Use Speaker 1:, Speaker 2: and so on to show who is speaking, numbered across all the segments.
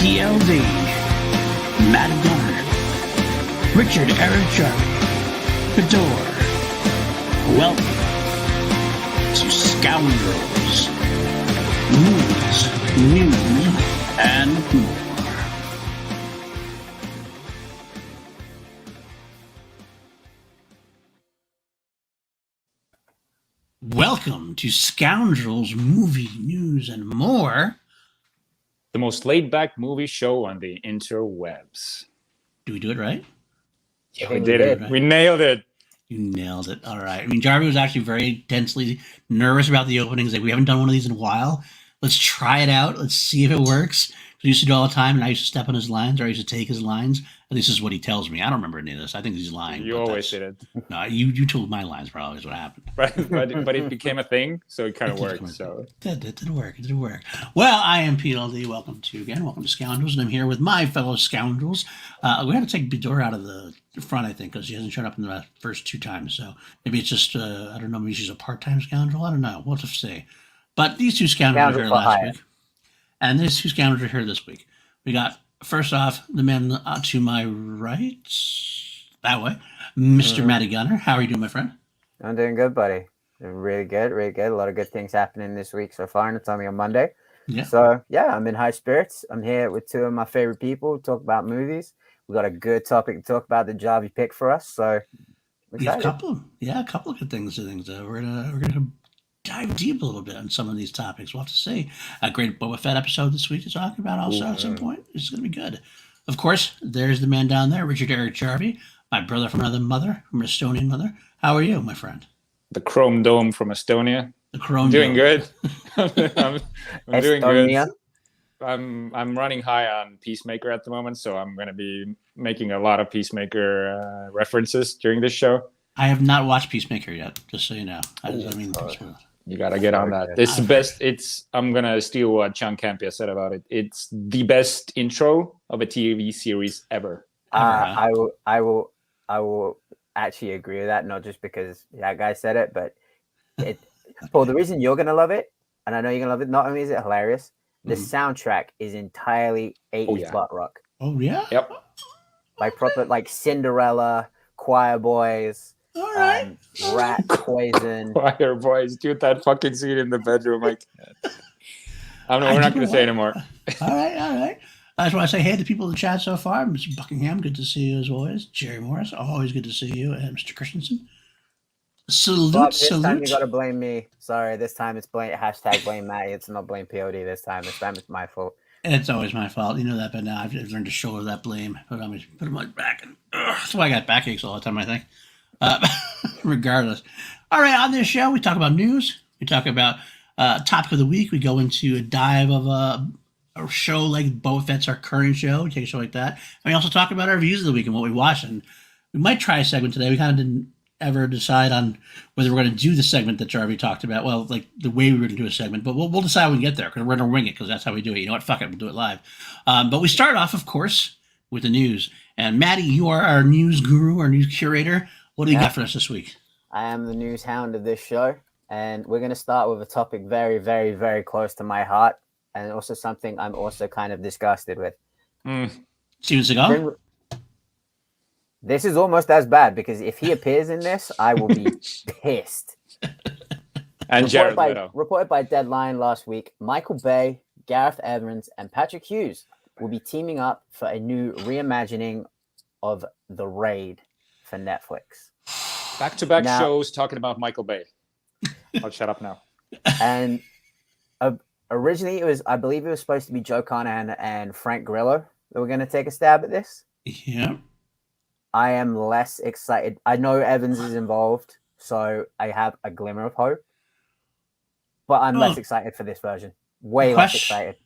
Speaker 1: PLD, Matty Gunner, Richard-Erik Jarvi and Bidoor. Welcome to Scoundrels, Movies, News, and more. Welcome to Scoundrels, Movie, News, and More.
Speaker 2: The most laid-back movie show on the interwebs.
Speaker 1: Do we do it right?
Speaker 2: Yeah, we did it. Right? We nailed it.
Speaker 1: You nailed it. All right. I mean, Jarvi was actually very tensely nervous about the openings. Like, we haven't done one of these in a while. Let's try it out. Let's see if it works. We used to do it all the time, and I used to step on his lines, or I used to take his lines. At least this is what he tells me. I don't remember any of this. I think he's lying.
Speaker 2: You always did it.
Speaker 1: No, you told my lines probably is what happened.
Speaker 2: But it became a thing, so it kind of worked. So
Speaker 1: it did work. It did work. Well, I am PLD. Welcome to Scoundrels, and I'm here with my fellow Scoundrels. We had to take Bidoor out of the front, I think, because she hasn't shown up in the first two times. So maybe it's just I don't know. Maybe she's a part-time scoundrel. I don't know. We'll have to see. But these two scoundrels were here last week, and these two scoundrels are here this week. We got, first off, the man to my right, that way, Mr. Matty Gunner. How are you doing, my friend?
Speaker 3: I'm doing good, buddy. Really good, really good. A lot of good things happening this week so far, and it's only on Monday.
Speaker 1: Yeah.
Speaker 3: So, yeah, I'm in high spirits. I'm here with two of my favorite people to talk about movies. We got a good topic to talk about that Jarvi picked for us, so I'm excited.
Speaker 1: A couple of good things. We're gonna dive deep a little bit on some of these topics. We'll have to see. A great Boba Fett episode this week to talk about also at some point. It's going to be good. Of course, there's the man down there, Richard-Erik Jarvi, my brother from another mother, from an Estonian mother. How are you, my friend?
Speaker 2: The Chrome Dome from Estonia.
Speaker 1: The Chrome
Speaker 2: Dome.
Speaker 1: Good.
Speaker 2: I'm doing good. I'm running high on Peacemaker at the moment, so I'm going to be making a lot of Peacemaker references during this show.
Speaker 1: I have not watched Peacemaker yet, just so you know.
Speaker 2: You gotta get on that. It's the best. I'm gonna steal what John Campia said about it. It's the best intro of a TV series ever.
Speaker 3: I will actually agree with that. Not just because that guy said it, but Paul. The reason you're gonna love it, and I know you're gonna love it. Not only is it hilarious, the soundtrack is entirely 80s butt rock.
Speaker 1: Oh yeah.
Speaker 2: Yep.
Speaker 3: Like proper, like Cinderella, Choir Boys.
Speaker 1: All right.
Speaker 3: Rat Poison.
Speaker 2: Choir Boys, dude, that fucking scene in the bedroom. Like, I don't know. We're not going to say anymore.
Speaker 1: All right. I just want to say hey to people in the chat so far. Mr. Buckingham, good to see you as always. Jerry Morris, always good to see you. And Mr. Christensen. Salute.
Speaker 3: This time you got to blame me. Sorry, this time it's blame Matty. It's not blame POD this time. This time it's my fault.
Speaker 1: It's always my fault. You know that, but now I've learned to shoulder that blame. Put it on my back. And that's why I got backaches all the time, I think. Regardless. All right, on this show, we talk about news. We talk about topic of the week. We go into a dive of a show like Boba Fett's our current show. We take a show like that. And we also talk about our views of the week and what we watched. And we might try a segment today. We kind of didn't ever decide on whether we're going to do the segment that Jarvi talked about. Well, like the way we were going to do a segment. But we'll decide when we get there because we're going to wing it because that's how we do it. You know what? Fuck it. We'll do it live. But we start off, of course, with the news. And Matty, you are our news guru, our news curator. What do you got for us this week?
Speaker 3: I am the news hound of this show, and we're going to start with a topic very, very, very close to my heart, and also something I'm also kind of disgusted with.
Speaker 1: Steven Seagal?
Speaker 3: This is almost as bad, because if he appears in this, I will be pissed.
Speaker 2: And Jared Leto.
Speaker 3: Reported by Deadline last week, Michael Bay, Gareth Evans, and Patrick Hughes will be teaming up for a new reimagining of The Raid for Netflix.
Speaker 2: Back-to-back shows talking about Michael Bay. I'll shut up now.
Speaker 3: And originally, I believe it was supposed to be Joe Carnahan and Frank Grillo that were going to take a stab at this.
Speaker 1: Yeah.
Speaker 3: I am less excited. I know Evans is involved, so I have a glimmer of hope. But I'm less excited for this version. Way less excited.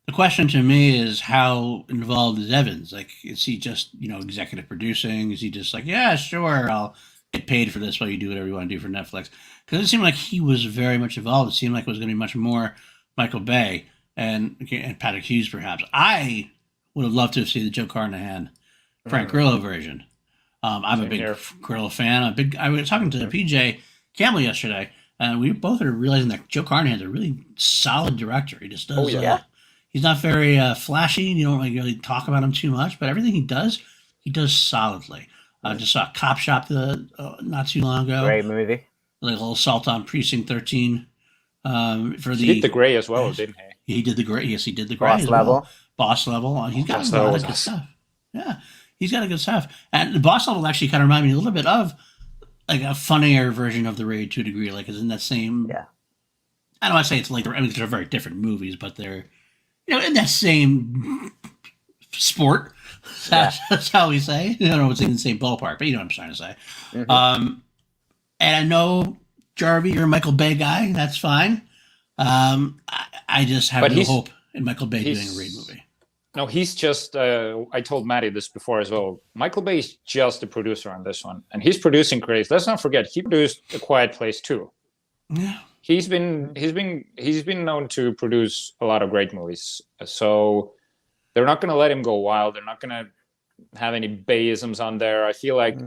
Speaker 1: The question to me is, how involved is Evans? Like, is he just, executive producing? Is he just like, yeah, sure, I'll get paid for this while you do whatever you want to do for Netflix? Because it seemed like he was very much involved. It seemed like it was going to be much more Michael Bay and Patrick Hughes, perhaps. I would have loved to have seen the Joe Carnahan, Frank Grillo version. I'm a big Grillo fan. I was talking to PJ Campbell yesterday, and we both are realizing that Joe Carnahan's a really solid director. He just does. He's not very flashy. You don't really talk about him too much, but everything he does solidly. I just saw Cop Shop not too long ago.
Speaker 3: Great movie.
Speaker 1: Like a little Assault on Precinct 13.
Speaker 2: He did The Grey as well, didn't he?
Speaker 1: He did The Grey. Yes, he did The Grey
Speaker 3: Boss
Speaker 1: as
Speaker 3: Level.
Speaker 1: well. Boss Level. He's got a lot of good stuff. Yeah, he's got a good stuff. And the Boss Level actually kind of reminded me a little bit of like a funnier version of The Raid to a degree. Like, it's in that same.
Speaker 3: Yeah.
Speaker 1: I don't want to say it's like. I mean, they're very different movies, but they're in that same sport. That's how we say. I don't know if it's in the same ballpark, but you know what I'm trying to say. Mm-hmm. And I know, Jarvi, you're a Michael Bay guy. That's fine. I just have no hope in Michael Bay doing a Raid movie.
Speaker 2: No, he's just. I told Matty this before as well. Michael Bay is just a producer on this one, and he's producing great. Let's not forget he produced A Quiet Place too.
Speaker 1: Yeah,
Speaker 2: he's been known to produce a lot of great movies. So they're not going to let him go wild. They're not going to have any Bayisms on there. I feel like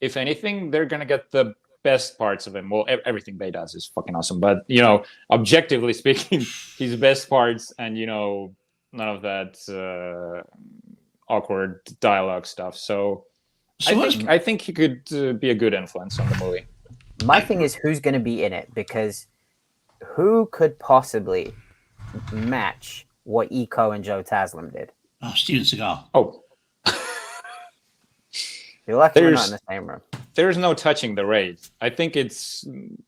Speaker 2: if anything, they're going to get the best parts of him. Well, everything Bay does is fucking awesome, but objectively speaking, his best parts, and none of that awkward dialogue stuff. So I think he could be a good influence on the movie.
Speaker 3: My thing is, who's going to be in it? Because who could possibly match what Eco and Joe Taslim did?
Speaker 1: Oh, Steven Seagal.
Speaker 2: Oh.
Speaker 3: You're lucky we're not in the same room.
Speaker 2: There's no touching The Raid. I think it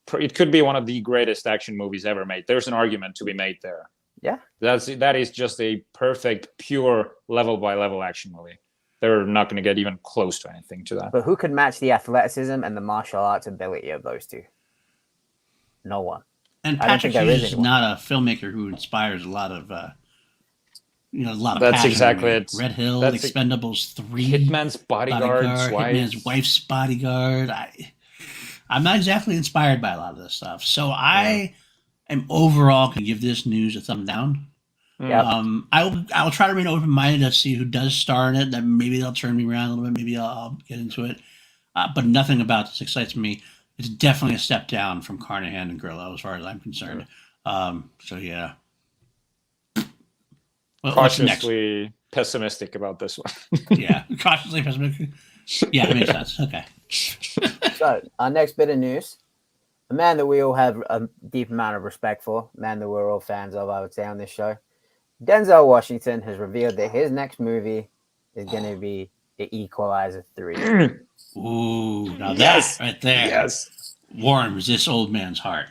Speaker 2: could be one of the greatest action movies ever made. There's an argument to be made there.
Speaker 3: Yeah.
Speaker 2: That is just a perfect, pure, level-by-level action movie. They're not going to get even close to anything to that.
Speaker 3: But who could match the athleticism and the martial arts ability of those two? No one.
Speaker 1: And Patrick Hughes is not a filmmaker who inspires a lot of, a lot of
Speaker 2: That's
Speaker 1: passion.
Speaker 2: Exactly it.
Speaker 1: Red Hill, Expendables 3.
Speaker 2: Hitman's Bodyguard.
Speaker 1: Hitman's Wife's Bodyguard. I'm not exactly inspired by a lot of this stuff. So I am overall going to give this news a thumb down.
Speaker 3: Yep.
Speaker 1: I'll try to remain open-minded to see who does star in it. That maybe they'll turn me around a little bit. Maybe I'll get into it. But nothing about this excites me. It's definitely a step down from Carnahan and Grillo as far as I'm concerned. So yeah.
Speaker 2: Cautiously pessimistic about this one.
Speaker 1: Yeah, cautiously pessimistic. Yeah, it makes sense. Okay.
Speaker 3: So our next bit of news. A man that we all have a deep amount of respect for, a man that we're all fans of, I would say, on this show. Denzel Washington has revealed that his next movie is going to be The Equalizer 3.
Speaker 1: Ooh, now that right there warms this old man's heart.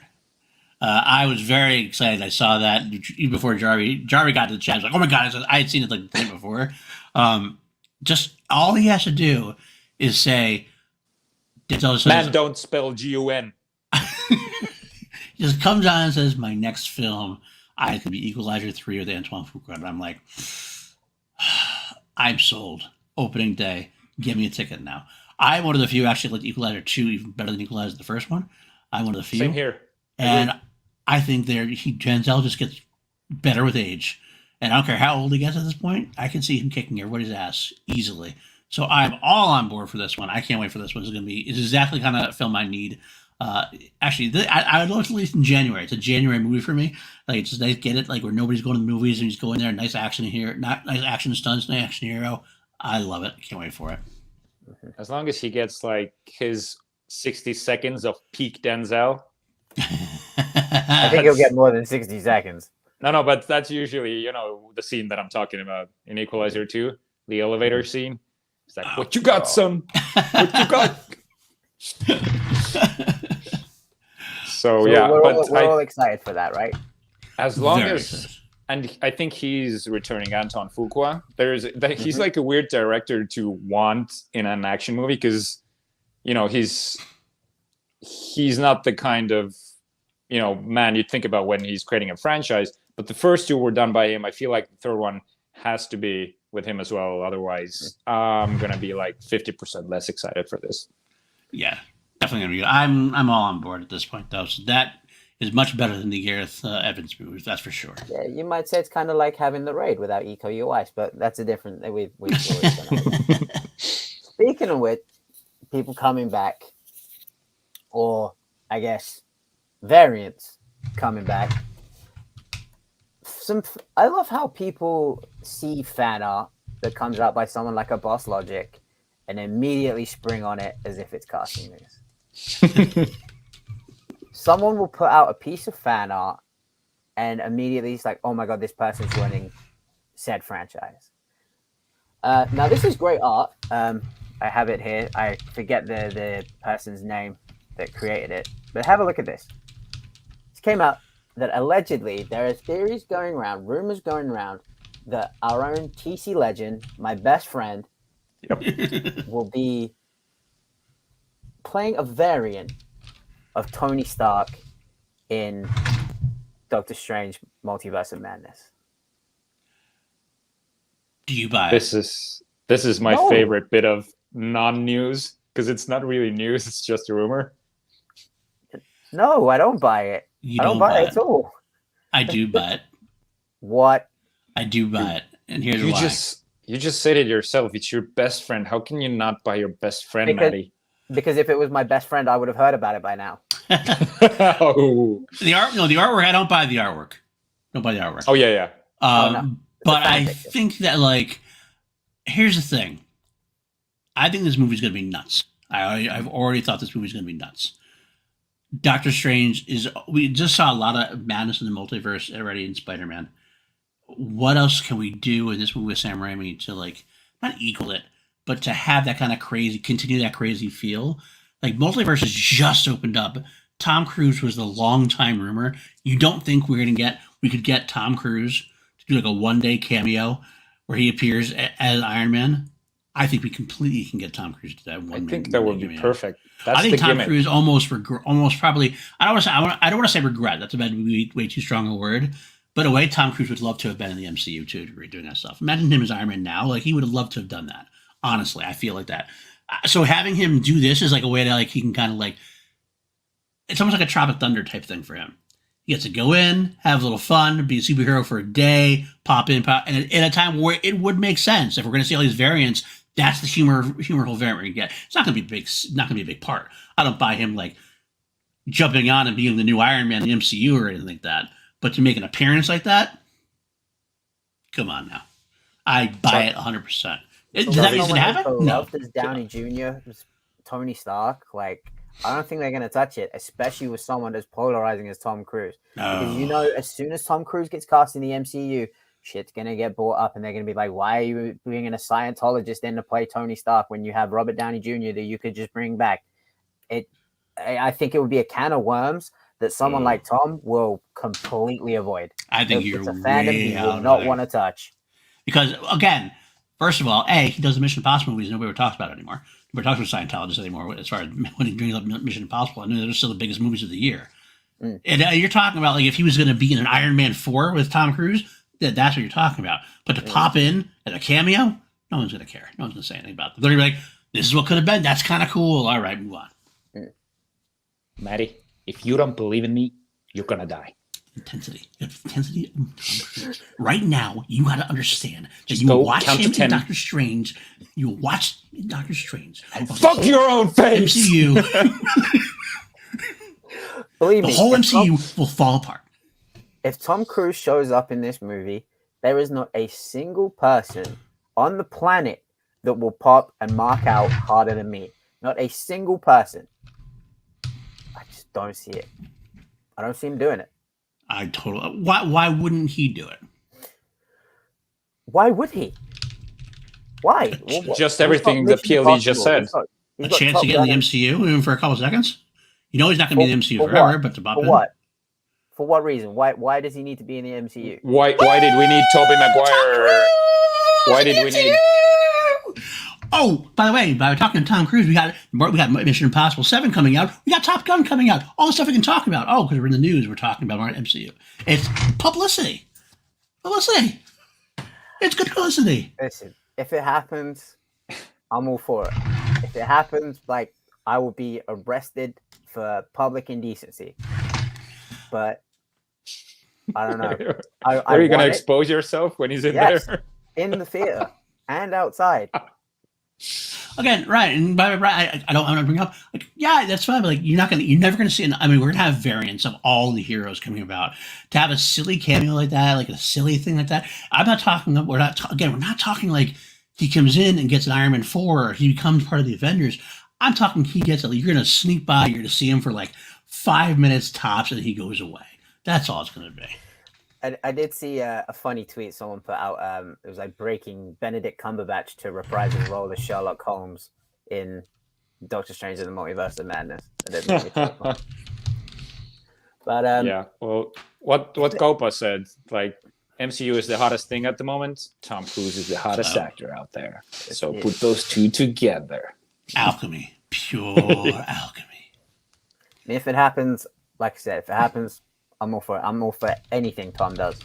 Speaker 1: I was very excited. I saw that even before Jarvi got to the chat. I was like, oh my God, I had seen it like the day before. Just all he has to do is say,
Speaker 2: man, don't spell G-U-N.
Speaker 1: He just comes on and says, my next film, I could be Equalizer 3 with Antoine Fuqua. And I'm like, I'm sold. Opening day. Give me a ticket now. I'm one of the few actually like Equalizer 2 even better than Equalizer the first one. I'm one of the few.
Speaker 2: Same here.
Speaker 1: And I think Denzel just gets better with age. And I don't care how old he gets at this point. I can see him kicking everybody's ass easily. So I'm all on board for this one. I can't wait for this one. It's exactly the kind of film I need. Actually, I would look at least in January. It's a January movie for me. Like, it's just nice, get it, like where nobody's going to the movies and you just go in there, nice action here, not nice action stunts, nice action hero. I love it. Can't wait for it.
Speaker 2: As long as he gets like his 60 seconds of peak Denzel.
Speaker 3: I think he'll get more than 60 seconds.
Speaker 2: No, but that's usually, the scene that I'm talking about in Equalizer 2, the elevator scene. It's like, what you got, son? What you got? So
Speaker 3: we're all excited for that, right?
Speaker 2: As long as, and I think he's returning Antoine Fuqua. He's like a weird director to want in an action movie because, he's not the kind of, man you'd think about when he's creating a franchise. But the first two were done by him. I feel like the third one has to be with him as well. Otherwise, I'm gonna be like 50% less excited for this.
Speaker 1: Yeah, definitely gonna be. I'm all on board at this point, though. So that is much better than the Gareth Evans movies, that's for sure.
Speaker 3: Yeah, you might say it's kind of like having The Raid without Eco UIs, but that's a different. We've Speaking of which, people coming back, or I guess variants coming back. I love how people see fan art that comes out by someone like a Boss Logic and immediately spring on it as if it's casting news. Someone will put out a piece of fan art and immediately it's like, oh my God, this person's running said franchise. Now, this is great art. I have it here. I forget the person's name that created it, but have a look at this. This came out that allegedly there are theories going around, rumors going around, that our own TC legend, my best friend, will be playing a variant of Tony Stark in Doctor Strange Multiverse of Madness.
Speaker 1: Do you buy it?
Speaker 2: This is my favorite bit of non-news because it's not really news, it's just a rumor.
Speaker 3: No, I don't buy it. I don't buy it at all.
Speaker 1: I do buy it.
Speaker 3: What?
Speaker 1: I do buy it. And here's why.
Speaker 2: You just said it yourself. It's your best friend. How can you not buy your best friend, Matty?
Speaker 3: Because if it was my best friend, I would have heard about it by now.
Speaker 2: Oh.
Speaker 1: The artwork, I don't buy the artwork. Don't buy the artwork.
Speaker 2: Oh, yeah.
Speaker 3: No.
Speaker 1: But I think that, like, here's the thing. I think this movie's going to be nuts. I've already thought this movie's going to be nuts. Doctor Strange we just saw a lot of madness in the multiverse already in Spider-Man. What else can we do in this movie with Sam Raimi to, like, not equal it, but to have that kind of continue that crazy feel? Like, multiverse has just opened up. Tom Cruise was the long time rumor. You don't think we could get Tom Cruise to do like a one-day cameo where he appears as Iron Man? I think we completely can get Tom Cruise to that one.
Speaker 2: I think that would be perfect. That's
Speaker 1: I think Tom
Speaker 2: gimmick.
Speaker 1: Cruise almost probably. I don't want to say regret. That's about way too strong a word. But in a way, Tom Cruise would love to have been in the MCU too, doing that stuff. Imagine him as Iron Man now. Like, he would have loved to have done that. Honestly, I feel like that. So having him do this is like a way that, like, he can kind of, like, it's almost like a Tropic Thunder type thing for him. He gets to go in, have a little fun, be a superhero for a day, pop in, and at a time where it would make sense. If we're going to see all these variants, that's the humorful variant we're going to get. It's not going to be big. Not going to be a big part. I don't buy him, like, jumping on and being the new Iron Man in the MCU or anything like that. But to make an appearance like that, come on now. I buy it 100%. Does that mean it's going to happen? No.
Speaker 3: As Downey Jr., Tony Stark, like, I don't think they're going to touch it, especially with someone as polarizing as Tom Cruise.
Speaker 1: No.
Speaker 3: Because, you know, as soon as Tom Cruise gets cast in the MCU, shit's going to get brought up and they're going to be like, why are you bringing a Scientologist in to play Tony Stark when you have Robert Downey Jr. that you could just bring back? I think it would be a can of worms that someone like Tom will completely avoid.
Speaker 1: I think
Speaker 3: it's a fandom he will not want to touch.
Speaker 1: Because, again, first of all, he does the Mission Impossible movies. Nobody ever talks about it anymore. Nobody talks about Scientologists anymore as far as when he brings up Mission Impossible. I mean, they're still the biggest movies of the year. And you're talking about, like, if he was going to be in an Iron Man 4 with Tom Cruise, that's what you're talking about. But to pop in as a cameo, no one's going to care. No one's going to say anything about it. They're going to be like, this is what could have been. That's kind of cool. All right, move on.
Speaker 2: Matty, if you don't believe in me, you're going to die.
Speaker 1: Intensity. Right now, you got to understand that
Speaker 2: Just
Speaker 1: you
Speaker 2: go
Speaker 1: watch
Speaker 2: count
Speaker 1: him
Speaker 2: to 10.
Speaker 1: in Doctor Strange. You watch Doctor Strange.
Speaker 2: Fuck your own face!
Speaker 1: MCU.
Speaker 3: Believe
Speaker 1: The
Speaker 3: me,
Speaker 1: whole MCU will fall apart.
Speaker 3: if Tom Cruise shows up in this movie, there is not a single person on the planet that will pop and mark out harder than me. Not a single person. I just don't see it. I don't see him doing it.
Speaker 1: I totally. Why wouldn't he do it?
Speaker 3: Why would he? Why?
Speaker 2: Just everything the PLE just said.
Speaker 1: A chance to get in the MCU even for a couple seconds? You know he's not going to be in the MCU forever, but to pop in.
Speaker 3: For what? For what reason? Why does he need to be in the MCU?
Speaker 2: Why did we need Tobey Maguire? Why did we need...
Speaker 1: Oh, by the way, by talking to Tom Cruise, we got Mission Impossible 7 coming out. We got Top Gun coming out. All the stuff we can talk about. Oh, because we're in the news, we're talking about our MCU. It's publicity. Publicity. It's good publicity.
Speaker 3: Listen, if it happens, I'm all for it. If it happens, like, I will be arrested for public indecency. But I don't know.
Speaker 2: Are you going to expose yourself when he's in there?
Speaker 3: In the theater and outside.
Speaker 1: again, right? And I don't want to bring up like, yeah, that's fine, but like, you're never gonna see. I mean, we're gonna have variants of all the heroes coming about. To have a silly cameo like that, like a silly thing like that. I'm not talking. We're not talking like he comes in and gets an Iron Man 4, or he becomes part of the Avengers. I'm talking he gets it. You're gonna sneak by. You're gonna see him for like 5 minutes tops, and he goes away. That's all it's gonna be.
Speaker 3: I did see a funny tweet someone put out. It was like breaking Benedict Cumberbatch to reprise his role as Sherlock Holmes in Doctor Strange in the Multiverse of Madness. But
Speaker 2: yeah, well, what Copa said, like MCU is the hottest thing at the moment. Tom Cruise is the hottest actor out there. So put those two together.
Speaker 1: Alchemy, pure alchemy.
Speaker 3: If it happens, like I said, if it happens, I'm all for it. I'm all for anything Tom does.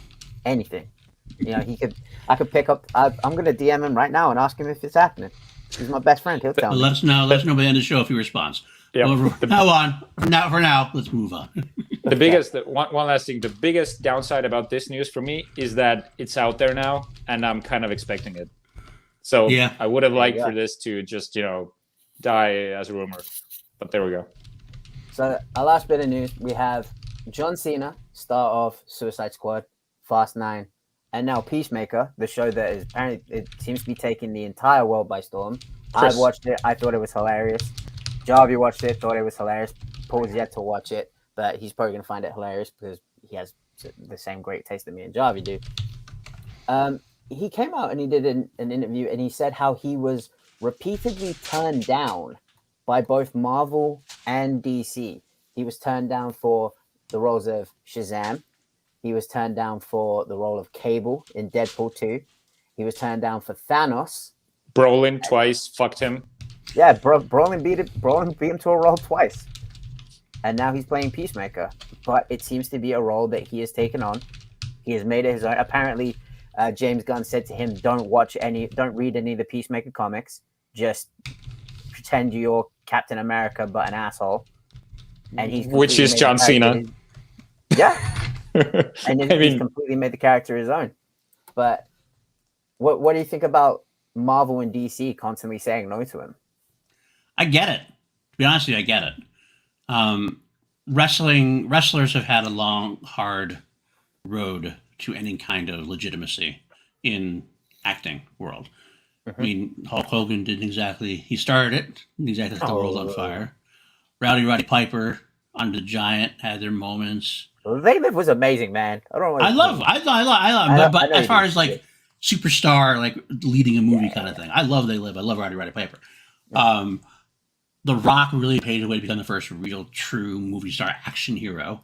Speaker 3: Anything. You know, I could pick up. I'm going to DM him right now and ask him if it's happening. He's my best friend. He'll tell me.
Speaker 1: Let us know by the end of the show if he responds.
Speaker 2: Yeah.
Speaker 1: For now, let's move on.
Speaker 2: One last thing. The biggest downside about this news for me is that it's out there now, and I'm kind of expecting it. So yeah. I would have liked for this to just, die as a rumor. But there we go.
Speaker 3: So our last bit of news, we have John Cena, star of Suicide Squad, Fast 9, and now Peacemaker, the show that is apparently, it seems to be taking the entire world by storm. Chris. I watched it. I thought it was hilarious. Jarvi watched it, thought it was hilarious. Paul's yet to watch it, but he's probably going to find it hilarious because he has the same great taste that me and Jarvi do. He came out and he did an interview and he said how he was repeatedly turned down by both Marvel and DC. He was turned down for the roles of Shazam. He was turned down for the role of Cable in Deadpool 2. He was turned down for Thanos.
Speaker 2: Brolin twice fucked him.
Speaker 3: Yeah, Brolin beat him to a role twice. And now he's playing Peacemaker. But it seems to be a role that he has taken on. He has made it his own. Apparently, James Gunn said to him, don't read any of the Peacemaker comics. Just pretend you're Captain America, but an asshole. And
Speaker 2: which is John Cena.
Speaker 3: Yeah. And he's completely made the character his own. But what do you think about Marvel and DC constantly saying no to him?
Speaker 1: I get it. To be honest with you, I get it. Wrestlers have had a long, hard road to any kind of legitimacy in acting world. Mm-hmm. I mean, Hulk Hogan didn't exactly. He started it. Didn't exactly set the world on fire. Roddy Piper, Andre the Giant had their moments.
Speaker 3: They Live was amazing, man. I love.
Speaker 1: But as far as like superstar, like leading a movie kind of thing, I love They Live. I love Roddy Piper. Yeah. The Rock really paved the way to become the first real, true movie star action hero.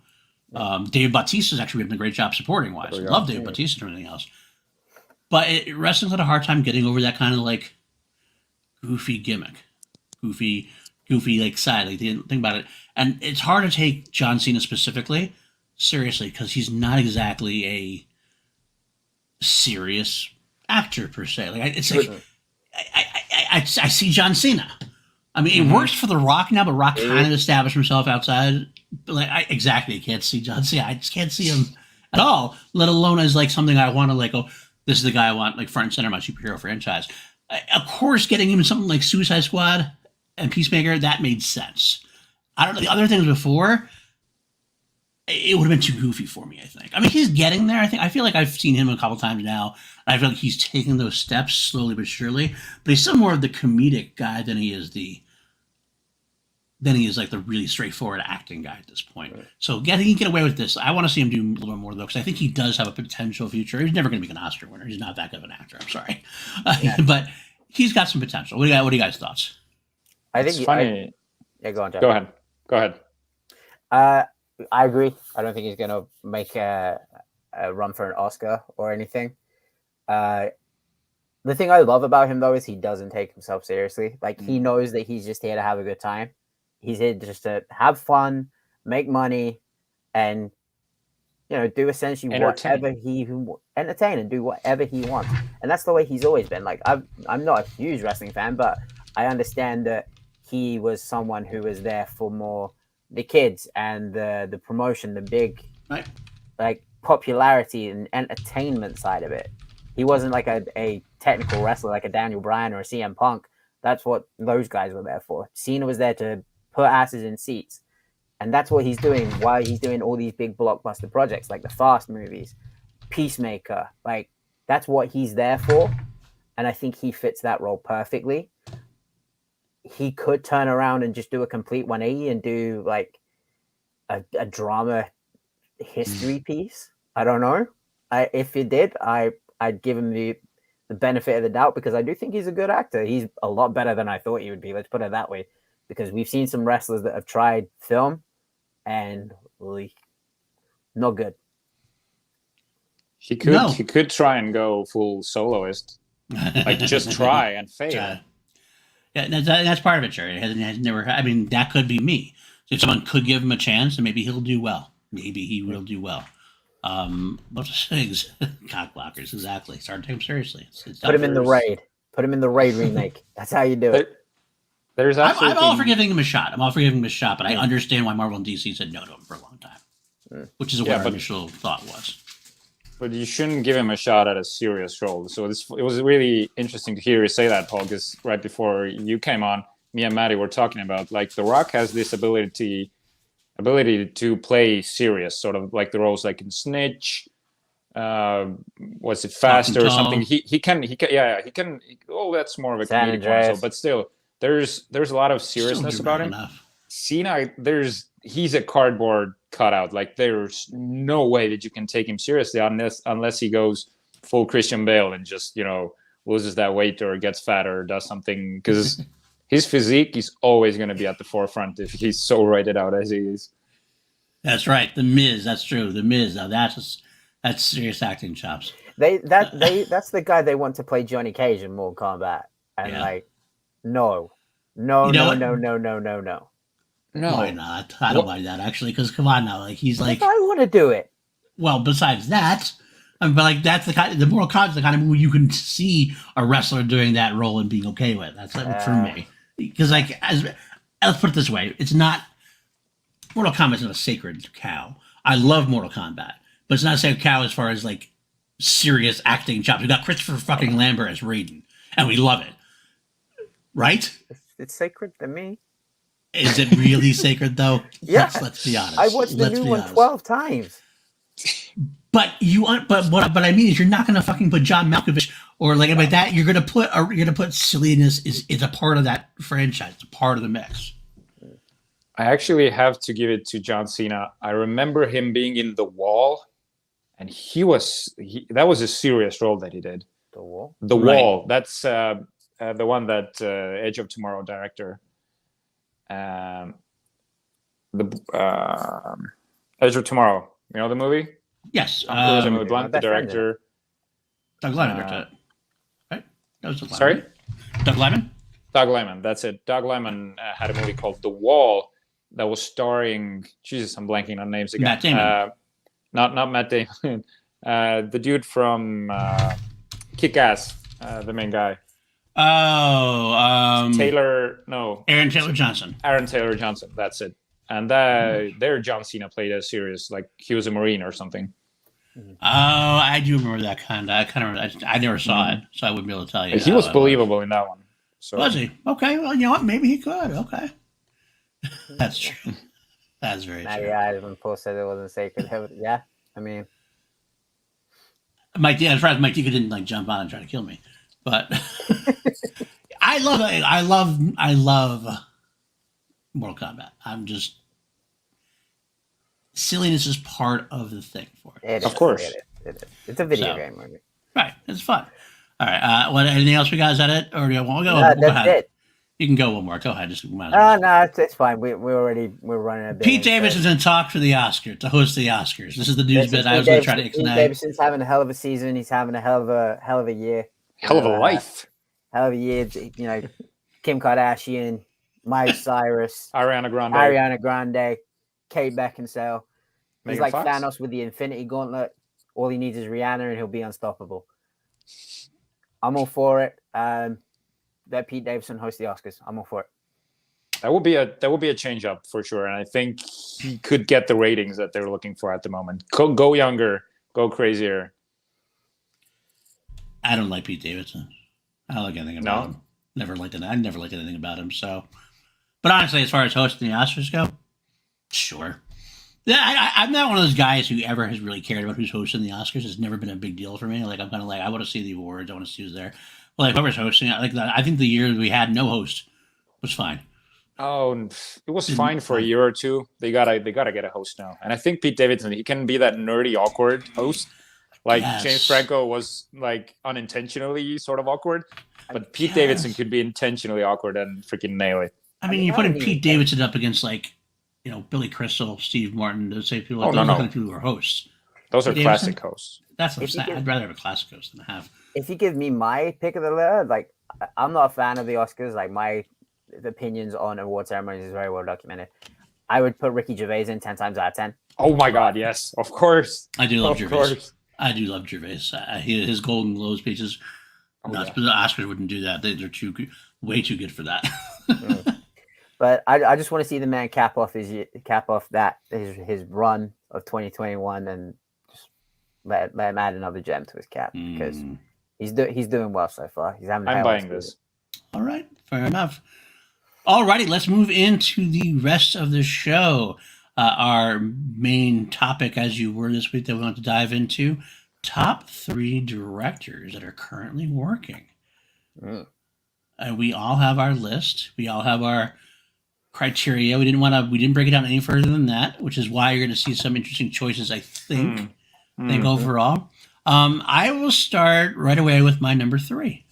Speaker 1: David Bautista's actually done a great job supporting wise. I love David Bautista and everything else. But wrestling's had a hard time getting over that kind of like goofy gimmick, goofy like side. Like they didn't think about it, and it's hard to take John Cena specifically seriously because he's not exactly a serious actor per se. Like it's like I see John Cena. I mean, it works for The Rock now, but Rock kind of established himself outside. But like, I can't see John Cena. I just can't see him at all. Let alone as like something I want to like. Oh, this is the guy I want like front and center of my superhero franchise. Of course, getting him something like Suicide Squad and Peacemaker, that made sense. I don't know the other things before. It would have been too goofy for me, I think. I mean, he's getting there. I feel like I've seen him a couple times now. I feel like he's taking those steps slowly but surely. But he's still more of the comedic guy than he is like the really straightforward acting guy at this point. Right. So he can get away with this. I want to see him do a little bit more though, because I think he does have a potential future. He's never going to be an Oscar winner. He's not that good of an actor. I'm sorry, but he's got some potential. What are you guys' thoughts?
Speaker 3: I think it's
Speaker 2: funny.
Speaker 3: Go on, Jeff.
Speaker 2: Go ahead.
Speaker 3: I agree. I don't think he's going to make a run for an Oscar or anything. The thing I love about him, though, is he doesn't take himself seriously. Like, he knows that he's just here to have a good time. He's here just to have fun, make money, and, do essentially whatever entertain and do whatever he wants. And that's the way he's always been. Like, I'm not a huge wrestling fan, but I understand that he was someone who was there for more the kids and the promotion, the big like popularity and entertainment side of it. He wasn't like a technical wrestler like a Daniel Bryan or a CM Punk That's what those guys were there for. Cena was there to put asses in seats. And that's what he's doing while he's doing all these big blockbuster projects like the Fast movies, Peacemaker. Like, that's what he's there for. And I think he fits that role perfectly. He could turn around and just do a complete 180 and do like a drama history piece. I don't know. If he did, I'd give him the benefit of the doubt because I do think he's a good actor. He's a lot better than I thought he would be. Let's put it that way. Because we've seen some wrestlers that have tried film and really not good.
Speaker 2: He could try and go full soloist, like just try and fail.
Speaker 1: Yeah, that's part of it, Jerry. It has never. I mean, that could be me. If someone could give him a chance, and maybe he'll do well. Maybe he will do well. What's things? Cock blockers, exactly. Start to take him seriously.
Speaker 3: Put him in the Raid. Put him in the Raid remake. That's how you do it.
Speaker 1: I'm all for giving him a shot. But I understand why Marvel and DC said no to him for a long time, which is what our initial thought was.
Speaker 2: But you shouldn't give him a shot at a serious role. So it was really interesting to hear you say that, Paul, because right before you came on, me and Matty were talking about, like, The Rock has this ability to play serious, sort of like the roles like in Snitch, was it Faster or something? He can. Oh, that's more of a comedic one. So, but still, there's a lot of seriousness about him. Cena, he's a cardboard cutout. Like, there's no way that you can take him seriously unless he goes full Christian Bale and just, loses that weight or gets fatter or does something, because his physique is always going to be at the forefront if he's so rated out as he is.
Speaker 1: That's right. The Miz. That's true. The Miz. Now that's serious acting chops.
Speaker 3: That's the guy they want to play Johnny Cage in Mortal Kombat, and no.
Speaker 1: No, why not? I don't mind that, actually, because come on now, like, he's like,
Speaker 3: if I want to do it.
Speaker 1: Well, besides that, but like, that's the Mortal Kombat's the kind of movie you can see a wrestler doing that role and being okay with. That's like, for me, because like, let's put it this way, it's not, Mortal Kombat's not a sacred cow. I love Mortal Kombat, but it's not a sacred cow as far as like serious acting chops. We got Christopher fucking Lambert as Raiden, and we love it, right?
Speaker 3: It's sacred to me.
Speaker 1: Is it really sacred though?
Speaker 3: Yeah.
Speaker 1: Let's be honest.
Speaker 3: I watched the new one 12 times.
Speaker 1: But what I mean is, you're not gonna fucking put John Malkovich or like that. You're gonna put silliness is a part of that franchise. It's a part of the mix.
Speaker 2: I actually have to give it to John Cena. I remember him being in The Wall, and that was a serious role that he did.
Speaker 3: The Wall.
Speaker 2: The Wall. That's the one that Edge of Tomorrow director. Edge of Tomorrow. You know the movie?
Speaker 1: Yes.
Speaker 2: Blunt, the director.
Speaker 1: Doug Liman directed it. Right? That was Doug Liman.
Speaker 2: Sorry?
Speaker 1: Doug Liman?
Speaker 2: Doug Liman, that's it. Doug Liman had a movie called The Wall that was starring, Jesus, I'm blanking on names again.
Speaker 1: Matt Damon.
Speaker 2: Not Matt Damon. The dude from Kick-Ass, the main guy.
Speaker 1: Aaron Taylor Johnson.
Speaker 2: Aaron Taylor Johnson, that's it. And there John Cena played a serious, like he was a Marine or something.
Speaker 1: Oh, I do remember that kind of. I never saw it, so I wouldn't be able to tell you.
Speaker 2: He was believable in that one. So.
Speaker 1: Was he? Okay, well, you know what? Maybe he could. Okay. That's true. That's very true.
Speaker 3: Yeah, when Paul said it wasn't sacred. Yeah, I mean.
Speaker 1: Mike, as far as Mike Ditka didn't like jump on and try to kill me. But I love Mortal Kombat. I'm just, silliness is part of the thing for it.
Speaker 2: Of course.
Speaker 3: It is. It's a video game movie.
Speaker 1: Right. It's fun. All right. Anything else we got? Is that it? Or do you want to go?
Speaker 3: No, that's it.
Speaker 1: You can go one more. Go ahead.
Speaker 3: No, it's fine. We're running a bit.
Speaker 1: Pete Davidson's in talk for the Oscar, to host the Oscars. This is the news bit I was going to try to explain.
Speaker 3: Pete Davidson's having a hell of a season. He's having a hell of a year.
Speaker 2: Hell of a life.
Speaker 3: Hell of a year. Kim Kardashian, Miley Cyrus,
Speaker 2: Ariana
Speaker 3: Grande, Kate Beckinsale. He's like Thanos with the Infinity Gauntlet. All he needs is Rihanna, and he'll be unstoppable. I'm all for it. Let Pete Davidson host the Oscars. I'm all for it.
Speaker 2: That would be a change up for sure, and I think he could get the ratings that they're looking for at the moment. Go younger, go crazier.
Speaker 1: I don't like Pete Davidson. I don't like anything about him. Never liked it. I never liked anything about him. So, but honestly, as far as hosting the Oscars go, sure. Yeah, I'm not one of those guys who ever has really cared about who's hosting the Oscars. It's never been a big deal for me. Like, I'm kind of like, I want to see the awards. I want to see who's there. Well, like, whoever's hosting, I think the year we had no host was fine.
Speaker 2: Oh, it was fine for a year or two. They gotta get a host now, and I think Pete Davidson, he can be that nerdy, awkward host. Like James Franco was like unintentionally sort of awkward, but Pete Davidson could be intentionally awkward and freaking nail it.
Speaker 1: I mean, you're putting Pete Davidson up against like, Billy Crystal, Steve Martin, those say people. Like, those are the people who are hosts.
Speaker 2: Those are classic hosts.
Speaker 1: That's what I'm saying. I'd rather have a classic host than have.
Speaker 3: If you give me my pick of the litter, like I'm not a fan of the Oscars. Like my opinions on award ceremonies is very well documented. I would put Ricky Gervais in 10 times out of 10.
Speaker 2: Oh my God, yes, of course.
Speaker 1: I do love Gervais. I do love Gervais. His Golden Globes speeches, nuts. But the Oscars wouldn't do that. They're way too good for that.
Speaker 3: But I just want to see the man cap off his run of 2021 and just let him add another gem to his cap because he's doing well so far. I'm
Speaker 2: buying this.
Speaker 1: All right, fair enough. All righty, let's move into the rest of the show. Our main topic, as you were this week, that we want to dive into: top 3 directors that are currently working. We all have our list. We all have our criteria. We didn't break it down any further than that, which is why you're going to see some interesting choices. I think overall. I will start right away with my number 3.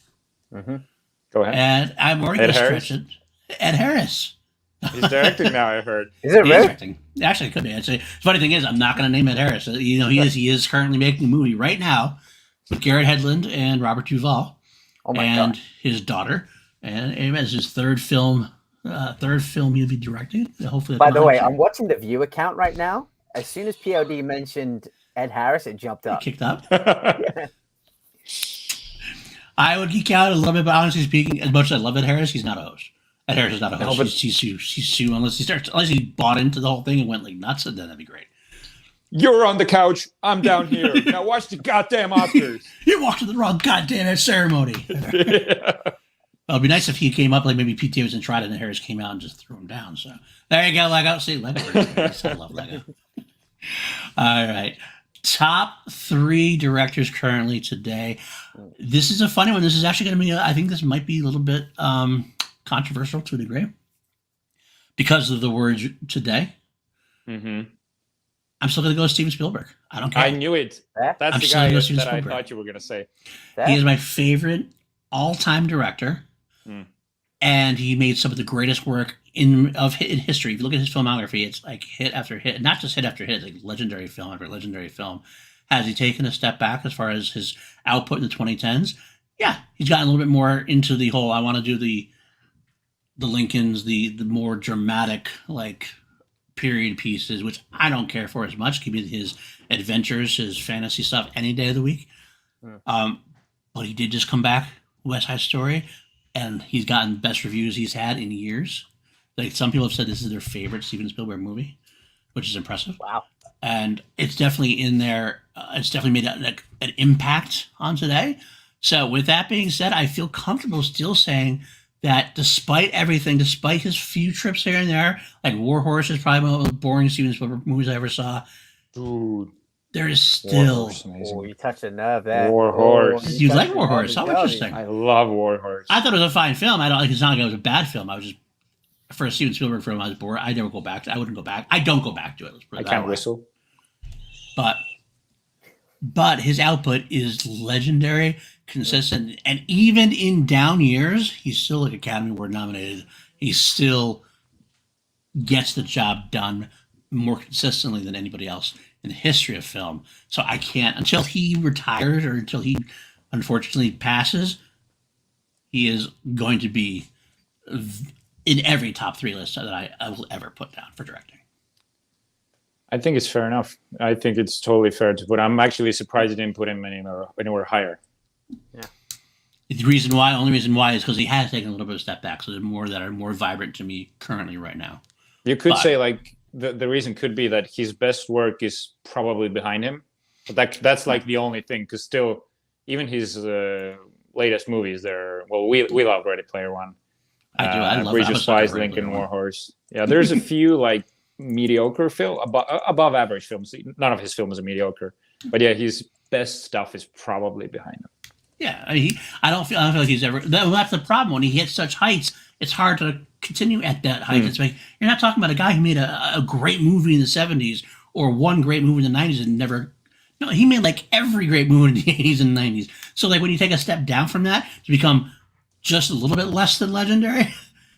Speaker 2: Go ahead.
Speaker 1: And I'm already going to stretch it. Ed Harris.
Speaker 2: He's directing now, I heard.
Speaker 3: Is it really?
Speaker 1: Actually, it could be. The funny thing is, I'm not going to name Ed Harris. He is currently making a movie right now with Garrett Hedlund and Robert Duvall and his daughter. And it's his third film he'll be directing. Hopefully.
Speaker 3: By the way, I'm watching the view account right now. As soon as POD mentioned Ed Harris, it jumped up.
Speaker 1: It kicked up. I would geek out a little bit, but honestly speaking, as much as I love Ed Harris, he's not a host. Ed Harris is not a host. No, but he's Sue unless he bought into the whole thing and went like nuts, then that'd be great.
Speaker 2: You're on the couch. I'm down here. Now watch the goddamn Oscars.
Speaker 1: You're watching the wrong goddamn ceremony. It'd be nice if he came up like maybe Pete Davidson tried it and Harris came out and just threw him down. So there you go, Lego. See, Lego. I love Lego. All right. Top 3 directors currently today. This is a funny one. This is actually going to be, I think this might be a little bit controversial to a degree because of the words today. I'm still going to go with Steven Spielberg. I don't care.
Speaker 2: I knew it. That's the guy that I thought you were going to say.
Speaker 1: He is my favorite all-time director, and he made some of the greatest work in history. If you look at his filmography, it's like hit after hit, not just hit after hit, it's like legendary film after legendary film. Has he taken a step back as far as his output in the 2010s? Yeah, he's gotten a little bit more into the whole, I want to do the Lincolns, the more dramatic, like, period pieces, which I don't care for as much. Give me his adventures, his fantasy stuff any day of the week. But he did just come back, West Side Story, and he's gotten best reviews he's had in years. Like, some people have said this is their favorite Steven Spielberg movie, which is impressive.
Speaker 3: Wow.
Speaker 1: And it's definitely in there. It's definitely made an impact on today. So with that being said, I feel comfortable still saying that despite everything, despite his few trips here and there, like War Horse is probably one of the most boring Steven Spielberg movies I ever saw.
Speaker 2: Dude.
Speaker 1: There is still...
Speaker 3: you touched a nerve there.
Speaker 2: War Horse.
Speaker 1: You like War Horse? How interesting.
Speaker 2: I love War Horse.
Speaker 1: I thought it was a fine film. It's not like it was a bad film. I was just... For a Steven Spielberg film, I was bored. I never go back. I wouldn't go back. I don't go back to it. Let's put it
Speaker 2: I can't whistle.
Speaker 1: But his output is legendary, consistent, and even in down years, he's still like Academy Award nominated. He still gets the job done more consistently than anybody else in the history of film. So I can't, until he retires or until he unfortunately passes, he is going to be in every top 3 list that I will ever put down for directing.
Speaker 2: I think it's fair enough. I think it's totally fair to put. I'm actually surprised you didn't put him anywhere higher.
Speaker 3: Yeah.
Speaker 1: The only reason why is because he has taken a little bit of a step back. So there's more that are more vibrant to me currently right now.
Speaker 2: You could say like the reason could be that his best work is probably behind him. But that's like the only thing, because still, even his latest movies. We love Ready Player One.
Speaker 1: I do. I love
Speaker 2: Bridge of Spies,
Speaker 1: Ready
Speaker 2: Lincoln
Speaker 1: Player One.
Speaker 2: Warhorse. Yeah, there's a few like mediocre above average films. None of his films are mediocre, but yeah, his best stuff is probably behind him.
Speaker 1: Yeah, I don't feel like he's ever. That's the problem. When he hits such heights, it's hard to continue at that height. It's like you're not talking about a guy who made a great movie in the '70s or one great movie in the '90s and never. No, he made like every great movie in the '80s and '90s. So like when you take a step down from that to become just a little bit less than legendary,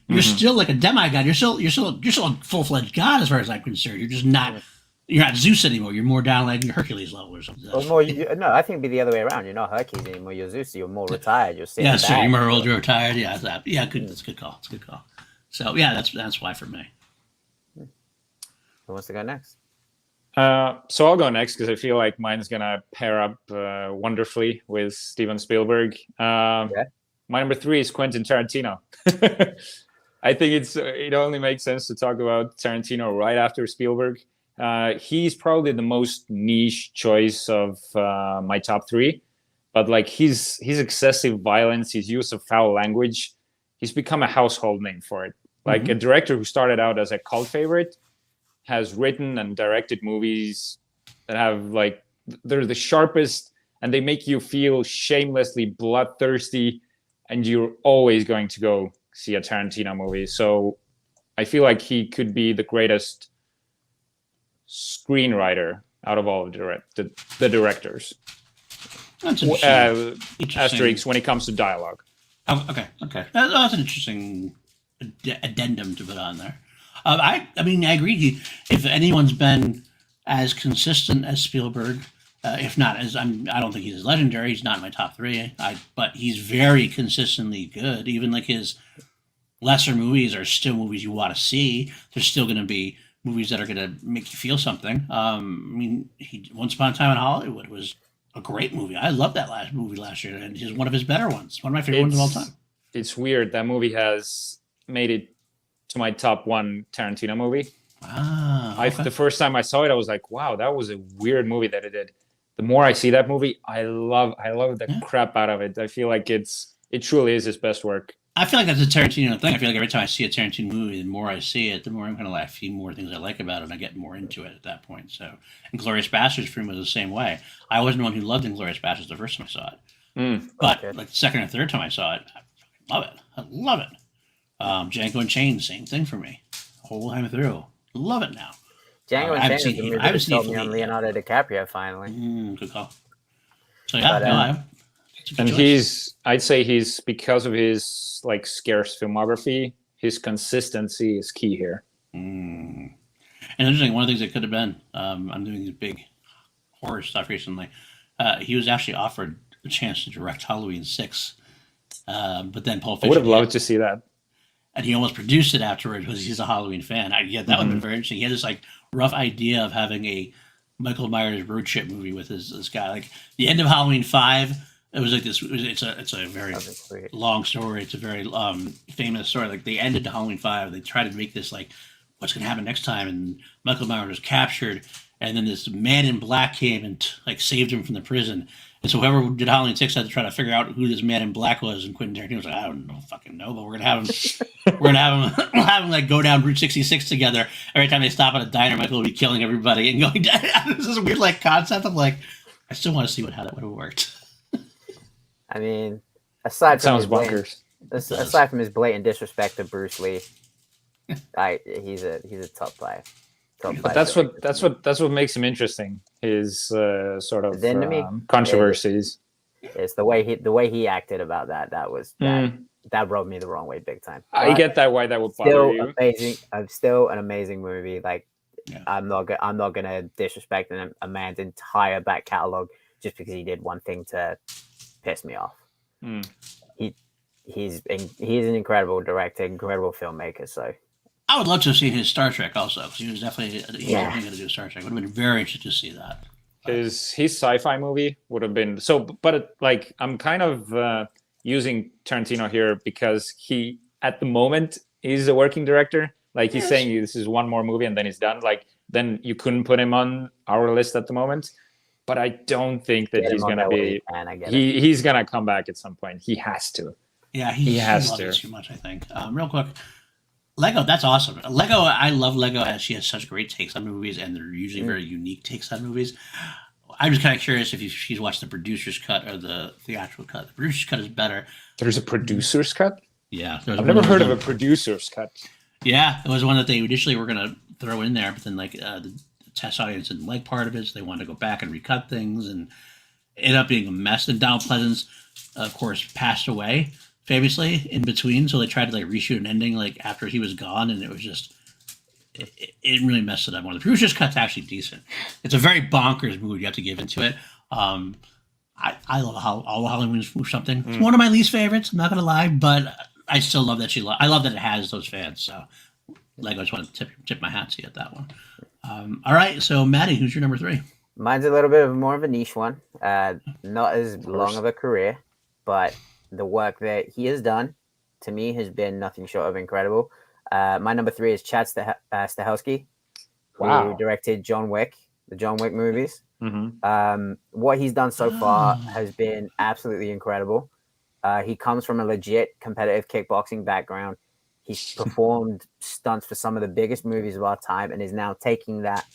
Speaker 1: you're still like a demigod. You're still a full-fledged god as far as I'm concerned. You're just not. You're not Zeus anymore. You're more down like Hercules level or something.
Speaker 3: Or more, no, I think it'd be the other way around. You're not Hercules anymore. You're Zeus. You're more retired. You're sitting back.
Speaker 1: You're more old. You're retired. Yeah, good. That's a good call. It's a good call. So yeah, that's why for me.
Speaker 3: Who wants to go next?
Speaker 2: So I'll go next because I feel like mine's gonna pair up wonderfully with Steven Spielberg. My number 3 is Quentin Tarantino. I think it only makes sense to talk about Tarantino right after Spielberg. He's probably the most niche choice of my top 3, but like his excessive violence, his use of foul language, he's become a household name for it. Like a director who started out as a cult favorite has written and directed movies that have like they're the sharpest and they make you feel shamelessly bloodthirsty, and you're always going to go see a Tarantino movie. So I feel like he could be the greatest screenwriter out of all of the directors.
Speaker 1: That's
Speaker 2: Asterisks when it comes to dialogue.
Speaker 1: Oh, okay. That's an interesting addendum to put on there. I mean, I agree. If anyone's been as consistent as Spielberg, if not as I don't think he's as legendary. He's not in my top 3. But he's very consistently good. Even like his lesser movies are still movies you want to see. There's still going to be movies that are going to make you feel something. I mean, Once Upon a Time in Hollywood was a great movie. I loved that movie last year, and it's one of his better ones. One of my favorite ones of all time.
Speaker 2: It's weird. That movie has made it to my top 1 Tarantino movie.
Speaker 1: Okay.
Speaker 2: The first time I saw it, I was like, wow, that was a weird movie that it did. The more I see that movie, I love the crap out of it. I feel like it truly is his best work.
Speaker 1: I feel like that's a Tarantino thing. I feel like every time I see a Tarantino movie, the more I see it, the more I'm kind of like, see more things I like about it, and I get more into it at that point. So, Inglourious Basterds for me was the same way. I wasn't one who loved Inglourious Basterds the first time I saw it. But like the second or third time I saw it, I love it. Django Unchained, same thing for me. The whole time through. Love it now.
Speaker 3: Django Unchained is the movie that sold me on Leonardo DiCaprio finally.
Speaker 1: Good call. So yeah,
Speaker 2: and I'd say he's, because of his like scarce filmography, his consistency is key here.
Speaker 1: And interesting, one of the things that could have been, I'm doing this big horror stuff recently. He was actually offered a chance to direct Halloween 6, but then Pulp Fiction.
Speaker 2: I would have loved to see that.
Speaker 1: And he almost produced it afterwards because he's a Halloween fan. That would have been very interesting. He had this like rough idea of having a Michael Myers road trip movie with this guy. Like the end of Halloween 5, it was like this. It's a very long story. It's a very famous story. Like they ended Halloween 5. They tried to make this like what's going to happen next time, and Michael Myers was captured, and then this man in black came and like saved him from the prison. And so whoever did Halloween 6 had to try to figure out who this man in black was, and Quentin Tarantino was like, I don't fucking know, but we're gonna have him we'll have him like go down Route 66 together. Every time they stop at a diner, Michael will be killing everybody and going down. This is a weird like concept of like, I still want to see how that would have worked.
Speaker 3: I mean, aside from his blatant disrespect to Bruce Lee, he's a top 5.
Speaker 2: But that's what makes him interesting. His sort of controversies.
Speaker 3: It's the way he acted about that. That rubbed me the wrong way big time.
Speaker 2: I get that why that would bother you.
Speaker 3: Still an amazing movie. Like I'm not gonna disrespect a man's entire back catalog just because he did one thing to piss me off. He's an incredible director, incredible filmmaker. So.
Speaker 1: I would love to have seen his Star Trek also, because he was definitely going to do Star Trek. Would have been very interested to see that.
Speaker 2: His sci-fi movie would have been I'm kind of using Tarantino here because he, at the moment, is a working director. Like he's saying, this is one more movie and then he's done. Like then you couldn't put him on our list at the moment. but I don't think that
Speaker 3: Get
Speaker 2: he's
Speaker 3: him on
Speaker 2: gonna
Speaker 3: that way
Speaker 2: be.
Speaker 3: you can, I get it.
Speaker 2: He's gonna come back at some point. He has to.
Speaker 1: Yeah,
Speaker 2: He has
Speaker 1: loves
Speaker 2: to.
Speaker 1: it too much, I think. Real quick, Lego, that's awesome. Lego, I love Lego as she has such great takes on movies, and they're usually very unique takes on movies. I'm just kind of curious if she's watched the producer's cut or the theatrical cut. The producer's cut is better.
Speaker 2: There's a producer's cut?
Speaker 1: Yeah.
Speaker 2: I've never heard of a producer's cut.
Speaker 1: Yeah, it was one that they initially were going to throw in there, but then the test audience didn't like part of it, so they wanted to go back and recut things, and it ended up being a mess. And Donald Pleasance, of course, passed away famously in between, so they tried to reshoot an ending after he was gone, and it was just it really messed it up. One of the producer's cut's actually decent. It's a very bonkers mood you have to give into it. I love all the Halloween movies. Something. It's one of my least favorites. I'm not gonna lie, but I still love that I love that it has those fans. So, I just want to tip my hat to you at that one. All right, so Matty, who's your number 3?
Speaker 3: Mine's a little bit more of a niche one. Not as long of a career, but the work that he has done, to me, has been nothing short of incredible. My number 3 is Chad Stahelski, who directed John Wick, the John Wick movies.
Speaker 2: Mm-hmm.
Speaker 3: What he's done so far has been absolutely incredible. He comes from a legit competitive kickboxing background. He's performed stunts for some of the biggest movies of our time, and is now taking that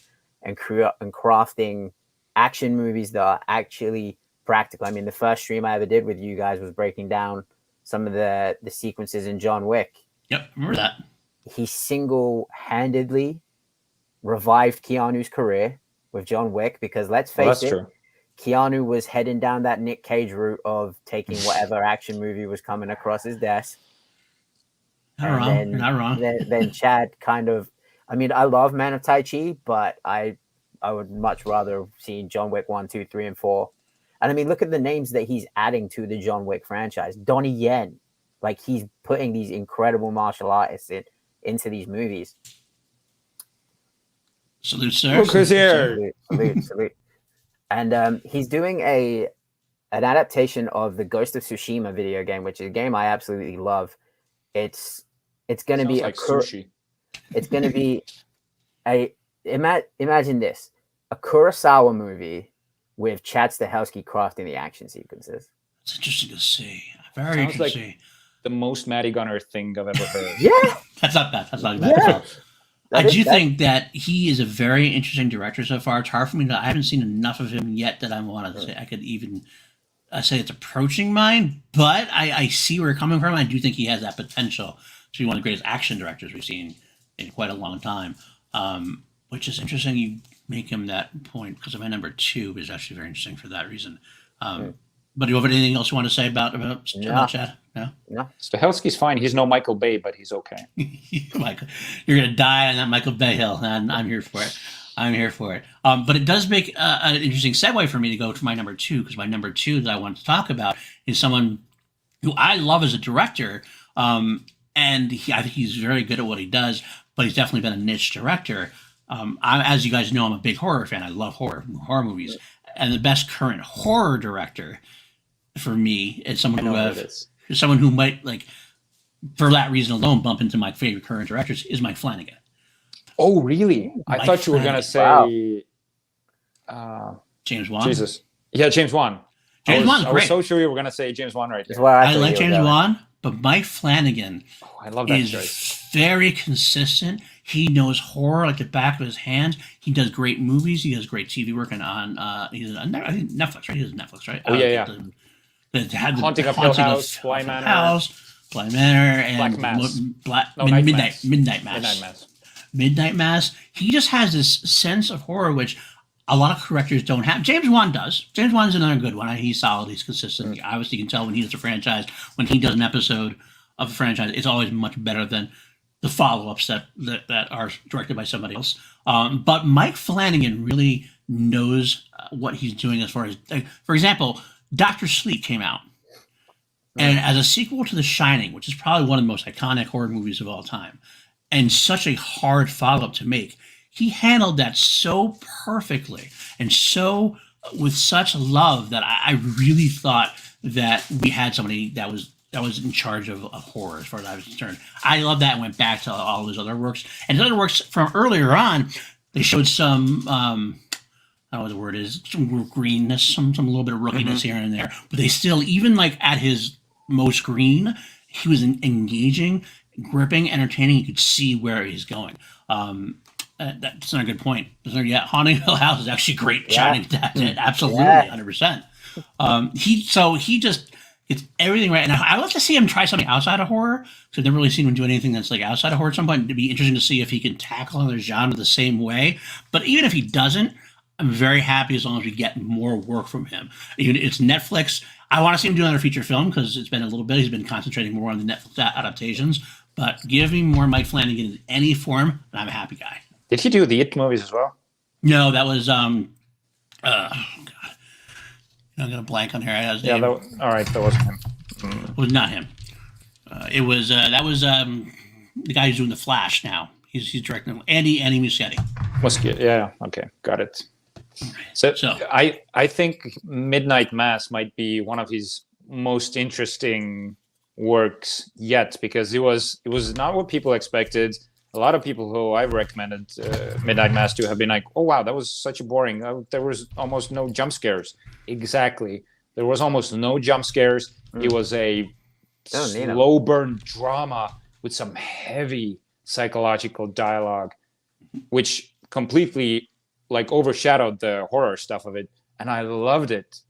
Speaker 3: and crafting action movies that are actually practical. I mean, the first stream I ever did with you guys was breaking down some of the sequences in John Wick.
Speaker 1: Yep, remember that.
Speaker 3: He single-handedly revived Keanu's career with John Wick, because let's face it,
Speaker 2: true.
Speaker 3: Keanu was heading down that Nick Cage route of taking whatever action movie was coming across his desk.
Speaker 1: You're not wrong.
Speaker 3: Then Chad kind of, I mean, I love Man of Tai Chi, but I would much rather see John Wick 1, 2, 3, and 4. And I mean, look at the names that he's adding to the John Wick franchise. Donnie Yen, he's putting these incredible martial artists into these movies.
Speaker 1: Salute, sir.
Speaker 2: Look who's here.
Speaker 3: Salute. And he's doing an adaptation of the Ghost of Tsushima video game, which is a game I absolutely love. It's going to be
Speaker 2: sushi.
Speaker 3: It's going to be imagine this, a Kurosawa movie with Chad Stahelski crafting the action sequences.
Speaker 1: It's interesting to see. Very interesting to see.
Speaker 2: The most Matty Gunner thing I've ever heard.
Speaker 3: Yeah.
Speaker 1: That's not bad. That's not bad.
Speaker 3: Yeah.
Speaker 1: I do think that he is a very interesting director so far. It's hard for me I haven't seen enough of him yet that I want to say I could even say it's approaching mine, but I see where you're coming from. I do think he has that potential to be one of the greatest action directors we've seen in quite a long time, which is interesting. You make him that point because my number 2 is actually very interesting for that reason. But do you have anything else you want to say about Chad? No?
Speaker 2: Stahelski's fine. He's no Michael Bay, but he's okay.
Speaker 1: Michael, you're going to die on that Michael Bay hill, and I'm here for it. But it does make an interesting segue for me to go to my number 2, because my number 2 that I want to talk about is someone who I love as a director, and I think he's very good at what he does, but he's definitely been a niche director. As you guys know, I'm a big horror fan. I love horror movies. And the best current horror director for me is someone who might, for that reason alone, bump into my favorite current directors is Mike Flanagan.
Speaker 2: Oh, really? I thought you were going to say
Speaker 1: James Wan.
Speaker 2: Jesus. Yeah, James Wan.
Speaker 1: James Wan's great.
Speaker 2: I was so sure you were going to say James Wan right there.
Speaker 1: I like James Wan, but Mike Flanagan
Speaker 2: I love that
Speaker 1: is very consistent. He knows horror like the back of his hand. He does great movies. He does great TV work he's on Netflix, right? He does Netflix, right?
Speaker 2: Oh, yeah.
Speaker 1: Haunting
Speaker 2: of Hill House, Bly
Speaker 1: Manor, and Midnight Mass. Midnight Mass. He just has this sense of horror which a lot of directors don't have. James Wan does. James Wan's another good one. He's solid. He's consistent. Obviously, you can tell when he does a franchise, when he does an episode of a franchise, it's always much better than the follow-ups that are directed by somebody else. But Mike Flanagan really knows what he's doing as far as, for example, Dr. Sleep came out. And as a sequel to The Shining, which is probably one of the most iconic horror movies of all time, and such a hard follow-up to make, he handled that so perfectly and so with such love that I really thought that we had somebody that was in charge of horror as far as I was concerned. I love that and went back to all his other works. And his other works from earlier on, they showed some I don't know what the word is, some greenness, some little bit of rookiness here and there. But they still, even like at his most green, he was engaging, gripping, entertaining. You could see where he's going. That's not a good point. Haunting Hill House is actually great. Shining that absolutely, 100%. He just gets everything right. And I would like to see him try something outside of horror, because I've never really seen him do anything that's like outside of horror at some point. It'd be interesting to see if he can tackle another genre the same way. But even if he doesn't, I'm very happy as long as we get more work from him. It's Netflix. I want to see him do another feature film because it's been a little bit. He's been concentrating more on the Netflix adaptations. But give me more Mike Flanagan in any form, and I'm a happy guy.
Speaker 2: Did he do the It movies as well?
Speaker 1: No, that was God. I'm gonna blank on here.
Speaker 2: All right, that wasn't him.
Speaker 1: It was not him. It was that was the guy who's doing the Flash now. He's directing Andy Muschietti.
Speaker 2: Muschietti, yeah. Okay, got it. So I think Midnight Mass might be one of his most interesting works yet, because it was not what people expected. A lot of people who I've recommended Midnight Mass to have been like, oh wow, that was such a boring. There was almost no jump scares. Exactly, there was almost no jump scares. It was a slow burn drama with some heavy psychological dialogue, which completely like overshadowed the horror stuff of it, and I loved it.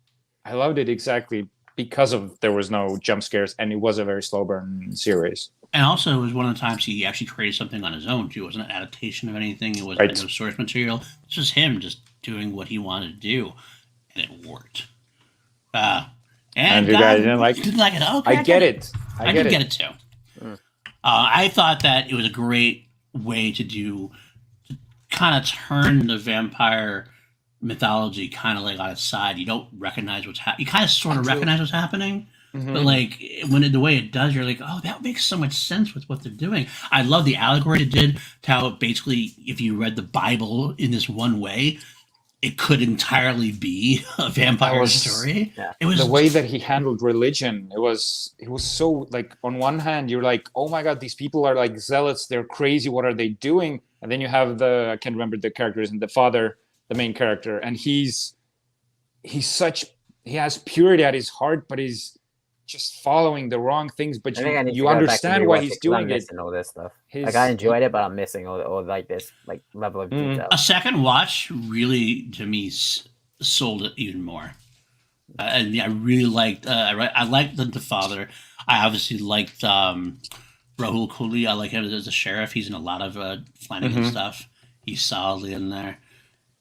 Speaker 2: I loved it exactly because of there was no jump scares, and it was a very slow burn series.
Speaker 1: And also, it was one of the times he actually created something on his own too. It wasn't an adaptation of anything. It wasn't no source material. It's just him just doing what he wanted to do, and it worked. And
Speaker 2: you guys didn't like
Speaker 1: it? Okay,
Speaker 2: I get it.
Speaker 1: I did get it too. I thought that it was a great way to kind of turn the vampire mythology kind of like on its side. You don't recognize what's happening. You kind of sort of recognize what's happening. But like the way it does, you're like, oh, that makes so much sense with what they're doing. I love the allegory it did to how it basically, if you read the Bible in this one way, it could entirely be a vampire story.
Speaker 2: Yeah. It was the way that he handled religion. It was so like, on one hand, you're like, oh my God, these people are like zealots. They're crazy. What are they doing? And then you have I can't remember the characters, and the father, the main character, and he has purity at his heart, but he's just following the wrong things, but you understand why he's doing it.
Speaker 3: And all this stuff. Like I enjoyed it, but I'm missing all like this like level of detail.
Speaker 1: A second watch really, to me, sold it even more. And I really liked. I liked the father. I obviously liked Rahul Kohli. I like him as a sheriff. He's in a lot of Flanagan stuff. He's solidly in there.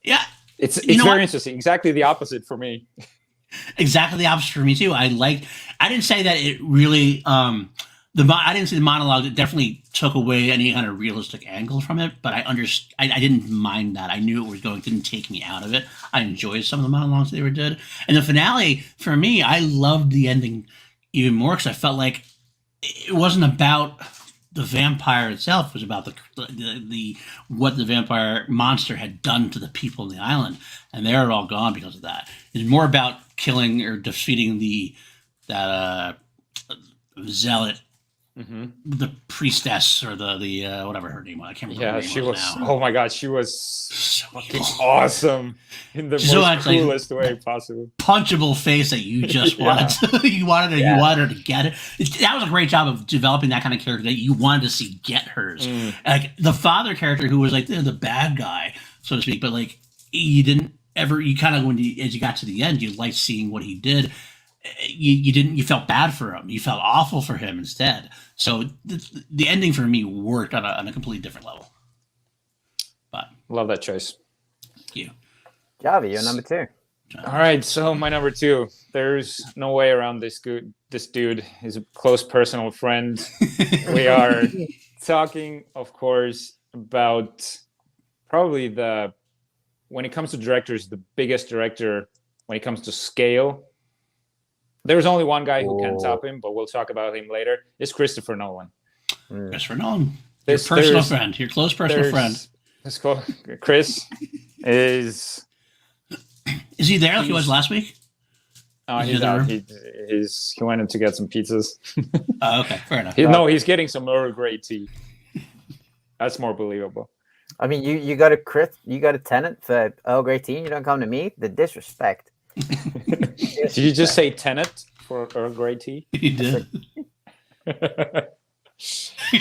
Speaker 1: Yeah,
Speaker 2: it's very interesting. Exactly the opposite for me.
Speaker 1: Exactly the opposite for me too. I didn't say that it really I didn't see the monologue. It definitely took away any kind of realistic angle from it, but I didn't mind that. I knew it didn't take me out of it. I enjoyed some of the monologues they did. And the finale, for me, I loved the ending even more because I felt like it wasn't about the vampire itself. It was about the what the vampire monster had done to the people in the island, and they're all gone because of that. It's more about killing or defeating that zealot, the priestess, or the whatever her name was. I can't remember.
Speaker 2: Yeah, she was. Now. Oh my God, she was so fucking awesome in the most coolest way possible.
Speaker 1: Punchable face that you just wanted. You wanted her to get it. That was a great job of developing that kind of character that you wanted to see get hers. Like the father character, who was like the bad guy, so to speak, but like you didn't ever. You kind of as you got to the end, you liked seeing what he did. You felt bad for him. You felt awful for him instead. So the ending for me worked on a completely different level. But
Speaker 2: love that choice.
Speaker 1: Thank you.
Speaker 3: Jarvi, you're number 2.
Speaker 2: All right, so my number 2. There's no way around this dude. He's a close personal friend. We are talking, of course, about probably when it comes to directors, the biggest director when it comes to scale. There's only one guy who can top him, but we'll talk about him later. It's Christopher Nolan.
Speaker 1: Christopher Nolan, your personal friend, your close personal friend.
Speaker 2: Let's go. Chris is.
Speaker 1: Is he there like he was last week?
Speaker 2: He's out. He went in to get some pizzas.
Speaker 1: Okay, fair enough.
Speaker 2: He's getting some Earl Grey tea. That's more believable.
Speaker 3: I mean, you got a tenant for Earl Grey tea. You don't come to me. The disrespect.
Speaker 2: Did you just say Tenet for Earl Grey tea?
Speaker 1: He did.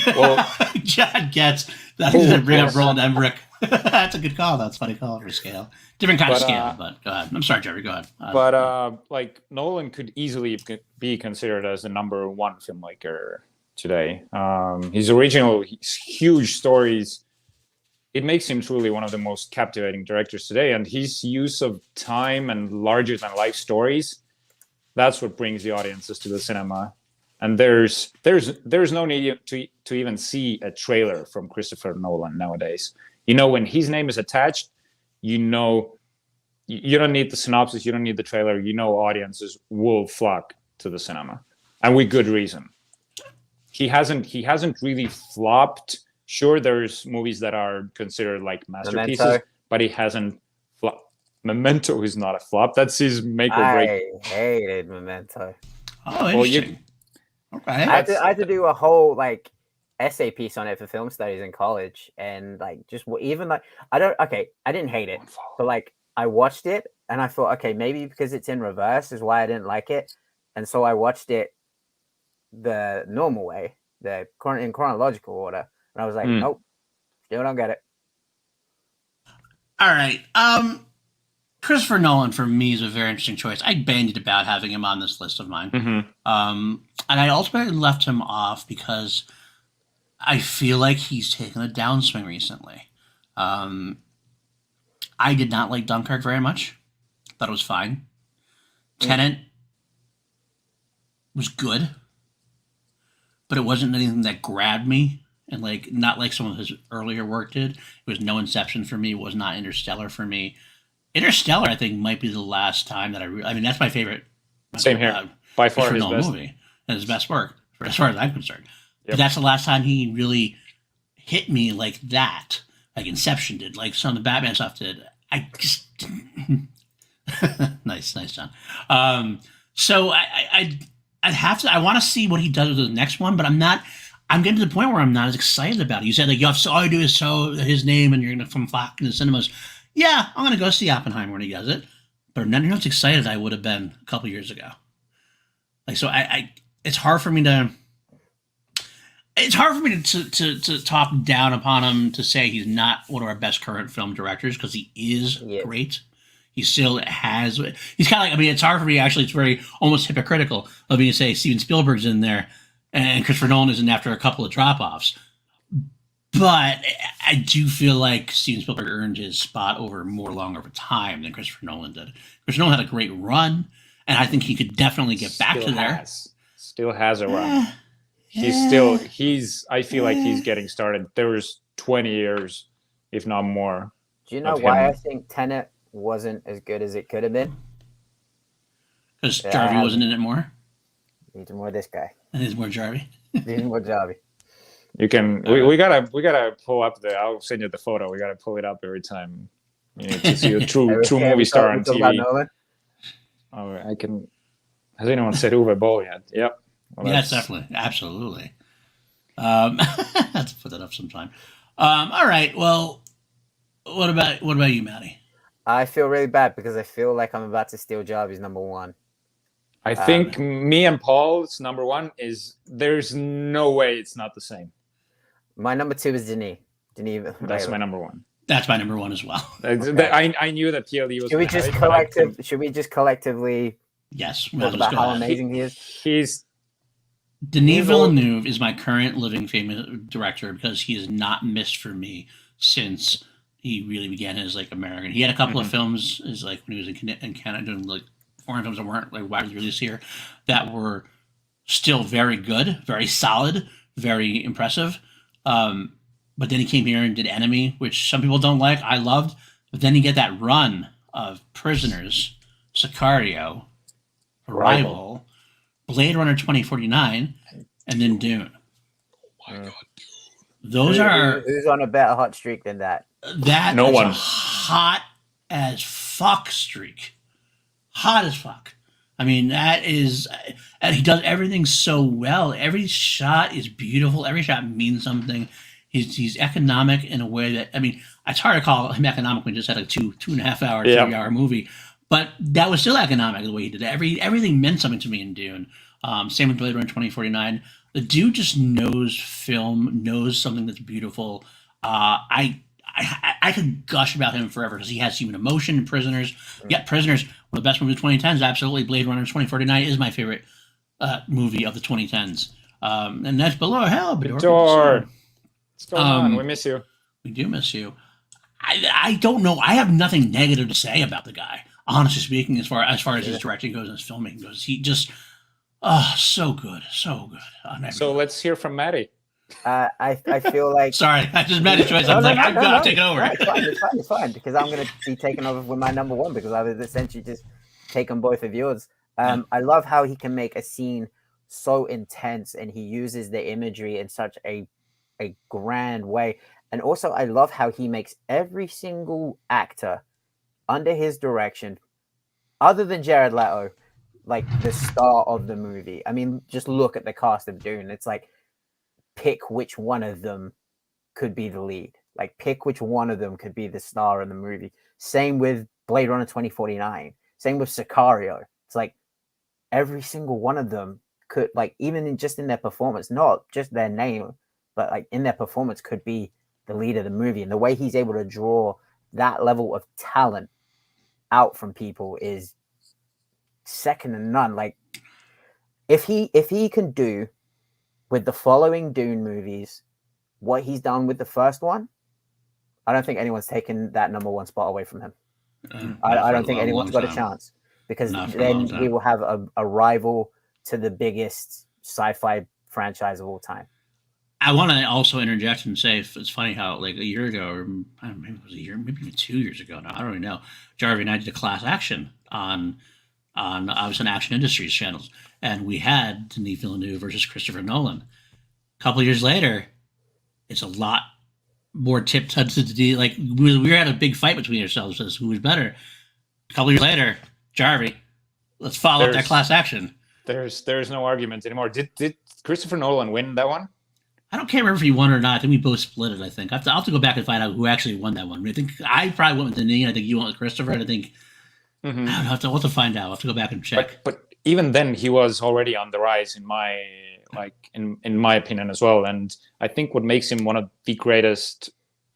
Speaker 2: Well,
Speaker 1: Chad gets that. He's gonna bring up Roland Emmerich. That's a good call. That's a funny call for scale. Different kind of scale, but go ahead. I'm sorry, Jerry. Go ahead.
Speaker 2: Like Nolan could easily be considered as the number one filmmaker today. His original huge stories, it makes him truly one of the most captivating directors today. And his use of time and larger than life stories, that's what brings the audiences to the cinema. And there's no need to even see a trailer from Christopher Nolan nowadays. When his name is attached, you don't need the synopsis, you don't need the trailer. Audiences will flock to the cinema, and with good reason. He hasn't really flopped. Sure, there's movies that are considered like masterpieces,
Speaker 3: Memento.
Speaker 2: But he hasn't flopped. Memento is not a flop. That's his make or break.
Speaker 3: I hated Memento.
Speaker 1: Oh, interesting. Okay.
Speaker 3: I had to do a whole essay piece on it for film studies in college, and I didn't hate it, but I watched it and I thought, okay, maybe because it's in reverse is why I didn't like it, and so I watched it the normal way, in chronological order, and I was like, nope, still don't get it.
Speaker 1: All right. Christopher Nolan for me is a very interesting choice. I bandied about having him on this list of mine. And I ultimately left him off because I feel like he's taken a downswing recently. I did not like Dunkirk very much. Thought it was fine. Tenet was good, but it wasn't anything that grabbed me. And not like some of his earlier work did. It was no Inception for me. It was not Interstellar for me. Interstellar, I think, might be the last time that I mean, that's my favorite.
Speaker 2: Same here. By far his best
Speaker 1: movie and his best work, as far as I'm concerned.
Speaker 2: Yep.
Speaker 1: But that's the last time he really hit me like that, like Inception did, like some of the Batman stuff did. I just nice, John. So I have to. I want to see what he does with the next one, but I'm not. I'm getting to the point where I'm not as excited about it. You said all you do is show his name, and you're going to come flock in the cinemas. Yeah, I'm going to go see Oppenheimer when he does it, but I'm not as excited as I would have been a couple years ago. So it's hard for me to talk down upon him, to say he's not one of our best current film directors, because he is great. He still has. He's kind of like. I mean, it's hard for me actually. It's very almost hypocritical of me to say Steven Spielberg's in there and Christopher Nolan isn't after a couple of drop-offs. But I do feel like Steven Spielberg earned his spot over longer of a time than Christopher Nolan did. Christopher Nolan had a great run, and I think he could definitely get back to there.
Speaker 2: Still has a run. I feel like he's getting started. There was 20 years, if not more.
Speaker 3: Do you know why I think Tenet wasn't as good as it could have been?
Speaker 1: Because Jarvi wasn't in it more?
Speaker 3: Needs more this guy.
Speaker 1: And there's more Jarvi?
Speaker 3: Needs more Jarvi.
Speaker 2: You can. We gotta pull up I'll send you the photo. We gotta pull it up every time you need to see a true movie star on TV. Oh, I can. Has anyone said Uwe Boll yet? Yep. Well,
Speaker 1: yes, definitely, absolutely. Have to put that up sometime. All right. Well, what about you, Matty?
Speaker 3: I feel really bad because I feel like I'm about to steal Jarvi's number one.
Speaker 2: I think me and Paul's number one is. There's no way it's not the same.
Speaker 3: My number two is Denis.
Speaker 2: That's my number one.
Speaker 1: That's my number one as well.
Speaker 2: Okay. I knew that PLE was.
Speaker 3: Should we just collectively?
Speaker 1: Yes.
Speaker 3: Talk about how amazing he is.
Speaker 1: Denis Villeneuve is my current living famous director because he has not missed for me since he really began his American. He had a couple of films, when he was in Canada doing foreign films that weren't widely released here, that were still very good, very solid, very impressive. But then he came here and did Enemy, which some people don't like. I loved. But then you get that run of Prisoners, Sicario, Arrival, Blade Runner 2049, and then Dune.
Speaker 2: Oh my God, Dune.
Speaker 1: Those are...
Speaker 3: Who's on a better hot streak than that?
Speaker 1: No one. A hot as fuck streak. Hot as fuck. I mean, that is... And he does everything so well. Every shot is beautiful. Every shot means something. He's economic in a way that, I mean, it's hard to call him economic when he just had a 2.5 hour,
Speaker 2: Yeah.
Speaker 1: 3 hour movie, but that was still economic the way he did it. Everything meant something to me in Dune. Same with Blade Runner 2049. The dude just knows film, knows something that's beautiful. I could gush about him forever because he has human emotion in Prisoners. Yet Prisoners, one of the best movies of the 2010s, absolutely. Blade Runner 2049 is my favorite movie of the 2010s. And that's below hell.
Speaker 2: Bidoor. What's going on? We miss you.
Speaker 1: We do miss you. I don't know. I have nothing negative to say about the guy, honestly speaking, as far as his directing goes and his filmmaking goes. He just, so good. So good.
Speaker 2: So let's hear from Matty.
Speaker 3: I feel like
Speaker 1: sorry, I just made a choice. I'm like, I've got to take over.
Speaker 3: No, it's fine because I'm going to be taking over with my number one because I was essentially just taking both of yours. I love how he can make a scene so intense and he uses the imagery in such a grand way. And also, I love how he makes every single actor under his direction, other than Jared Leto, like the star of the movie. I mean, just look at the cast of Dune. It's like, pick which one of them could be the lead. Like, pick which one of them could be the star in the movie. Same with Blade Runner 2049. Same with Sicario. It's like every single one of them could, like, even in their performance, not just their name, but like in their performance could be the lead of the movie. And the way he's able to draw that level of talent out from people is second to none. Like, if he can do with the following Dune movies what he's done with the first one, I don't think anyone's taken that number one spot away from him. I don't think anyone's got a chance, because then we will have a rival to the biggest sci-fi franchise of all time.
Speaker 1: I want to also interject and say it's funny how, like, a year ago, or I don't know, maybe it was a year, maybe even 2 years ago now, I don't really know, Jarvi and I did a class action on obviously Action Industries channels, and we had Denis Villeneuve versus Christopher Nolan. A couple of years later, it's a lot more tipped to the, like, we were at a big fight between ourselves as who was better. A couple of years later, Jarvi, let's follow up that class action.
Speaker 2: There's no argument anymore. Did Christopher Nolan win that one?
Speaker 1: I can't remember if he won or not. I think we both split it. I think I'll have to go back and find out who actually won that one. I think I probably went with Denis, and I think you went with Christopher. And I think
Speaker 2: Mm-hmm.
Speaker 1: I'll have to find out. I'll have to go back and check.
Speaker 2: But even then, he was already on the rise in my opinion as well. And I think what makes him one of the greatest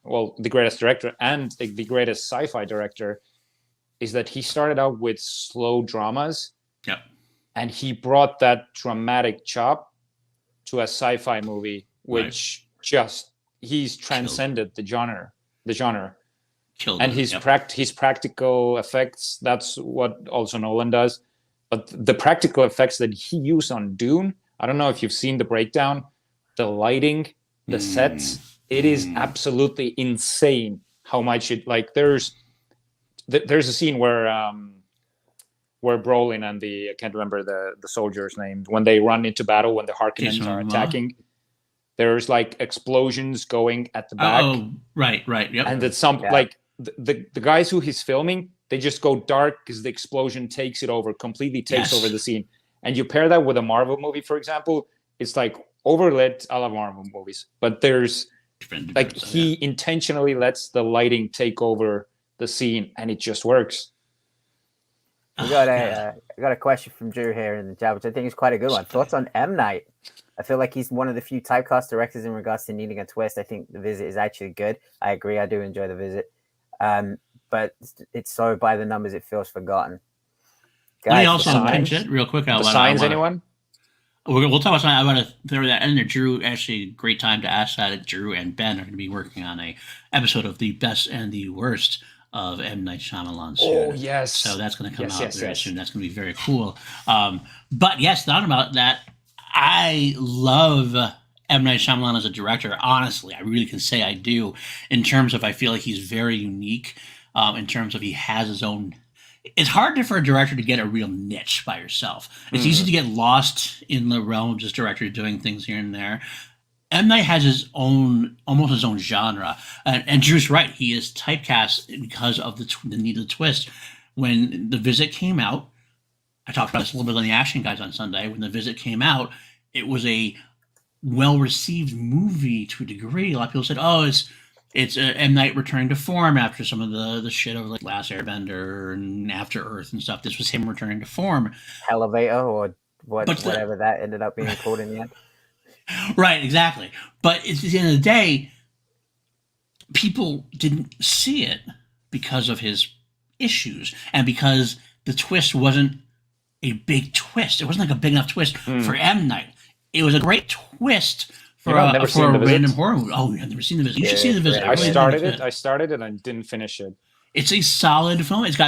Speaker 2: director and the greatest sci-fi director is that he started out with slow dramas.
Speaker 1: Yep.
Speaker 2: And he brought that dramatic chop to a sci-fi movie, which he's transcended the genre. And his practical effects, that's what also Nolan does. But the practical effects that he used on Dune, I don't know if you've seen the breakdown, the lighting, the sets, it is absolutely insane how much it, like, there's a scene where Brolin and I can't remember the soldier's name, when they run into battle, when the Harkonnens are attacking, there's like explosions going at the back.
Speaker 1: Oh, right, yep.
Speaker 2: And it's like the guys who he's filming, they just go dark because the explosion takes it over, completely takes over the scene. And you pair that with a Marvel movie, for example, it's like overlit. I love Marvel movies, but there's he intentionally lets the lighting take over the scene, and it just works.
Speaker 3: I got a question from Drew here in the chat, which I think is quite a good one. Thoughts on M. Night? I feel like he's one of the few typecast directors in regards to needing a twist. I think The Visit is actually good. I agree. I do enjoy The Visit. But it's so by the numbers, it feels forgotten. Guys,
Speaker 1: let me also mention real quick.
Speaker 2: The Signs, anyone?
Speaker 1: We'll talk about something. I want to throw that in there. Drew, actually, great time to ask that. Drew and Ben are going to be working on a episode of the best and the worst of M. Night Shyamalan soon.
Speaker 2: Oh, yes.
Speaker 1: So that's going to come out very soon. That's going to be very cool. But yes, not about that. I love M. Night Shyamalan as a director. Honestly, I really can say I do, in terms of I feel like he's very unique, in terms of he has his own. It's hard for a director to get a real niche by yourself. It's easy to get lost in the realm of just director doing things here and there. M. Night has his own, almost his own genre. And Drew's right. He is typecast because of the need of the twist. When The Visit came out, I talked about this a little bit on the Action Guys on Sunday. When The Visit came out, it was a well-received movie to a degree. A lot of people said, "Oh, it's M. Night returning to form after some of the shit of like Last Airbender and After Earth and stuff. This was him returning to form."
Speaker 3: Elevator or
Speaker 1: But
Speaker 3: whatever that ended up being called in the end.
Speaker 1: Right, exactly. But at the end of the day, people didn't see it because of his issues and because the twist wasn't a big twist. It wasn't like a big enough twist for M. Night. It was a great twist for a random horror movie. Oh, you've never seen The Visit? You should see The Visit.
Speaker 2: I started it and didn't finish it.
Speaker 1: It's a solid film. It's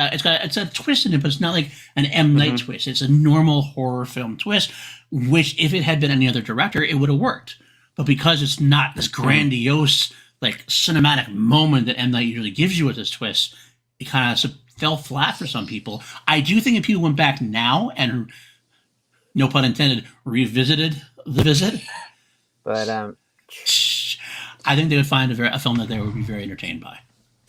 Speaker 1: a twist in it, but it's not like an M. Night twist. It's a normal horror film twist, which if it had been any other director, it would have worked. But because it's not this grandiose, like cinematic moment that M. Night usually gives you with this twist, it kind of fell flat for some people. I do think if people went back now and, no pun intended, revisited The Visit,
Speaker 3: but
Speaker 1: I think they would find a film that they would be very entertained by.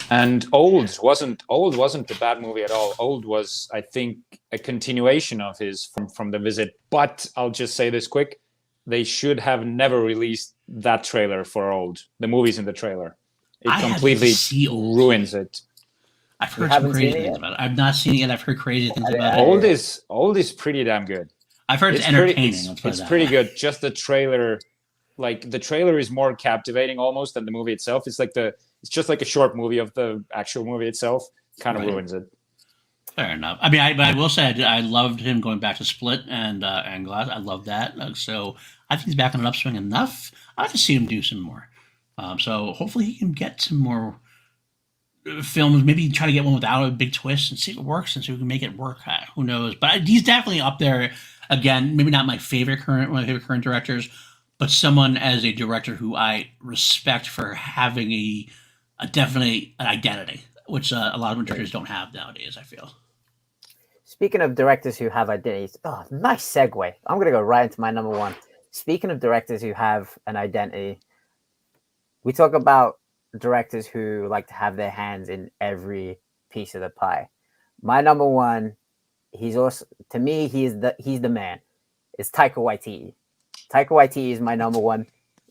Speaker 2: And Old wasn't a bad movie at all. Old was, I think, a continuation of his from The Visit. But I'll just say this quick: they should have never released that trailer for Old. The movie's in the trailer. It completely ruins it.
Speaker 1: I've heard some crazy things about it. I've not seen it yet. I've heard crazy things about it.
Speaker 2: Old is pretty damn good.
Speaker 1: I've heard it's entertaining.
Speaker 2: It's pretty good. Just the trailer, like the trailer is more captivating almost than the movie itself. It's just like a short movie of the actual movie itself. Kind of ruins it.
Speaker 1: Fair enough. I mean, I will say I loved him going back to Split and Glass. I love that. So I think he's back on an upswing enough. I'd like to see him do some more. So hopefully he can get some more films. Maybe try to get one without a big twist and see if it works and see if we can make it work. Who knows? But he's definitely up there. Again, maybe not one of my favorite current directors, but someone as a director who I respect for having definitely an identity, which a lot of directors don't have nowadays, I feel.
Speaker 3: Speaking of directors who have identities, nice segue. I'm going to go right into my number one. Speaking of directors who have an identity, we talk about directors who like to have their hands in every piece of the pie. My number one, he's the man. It's Taika Waititi. Taika Waititi is my number one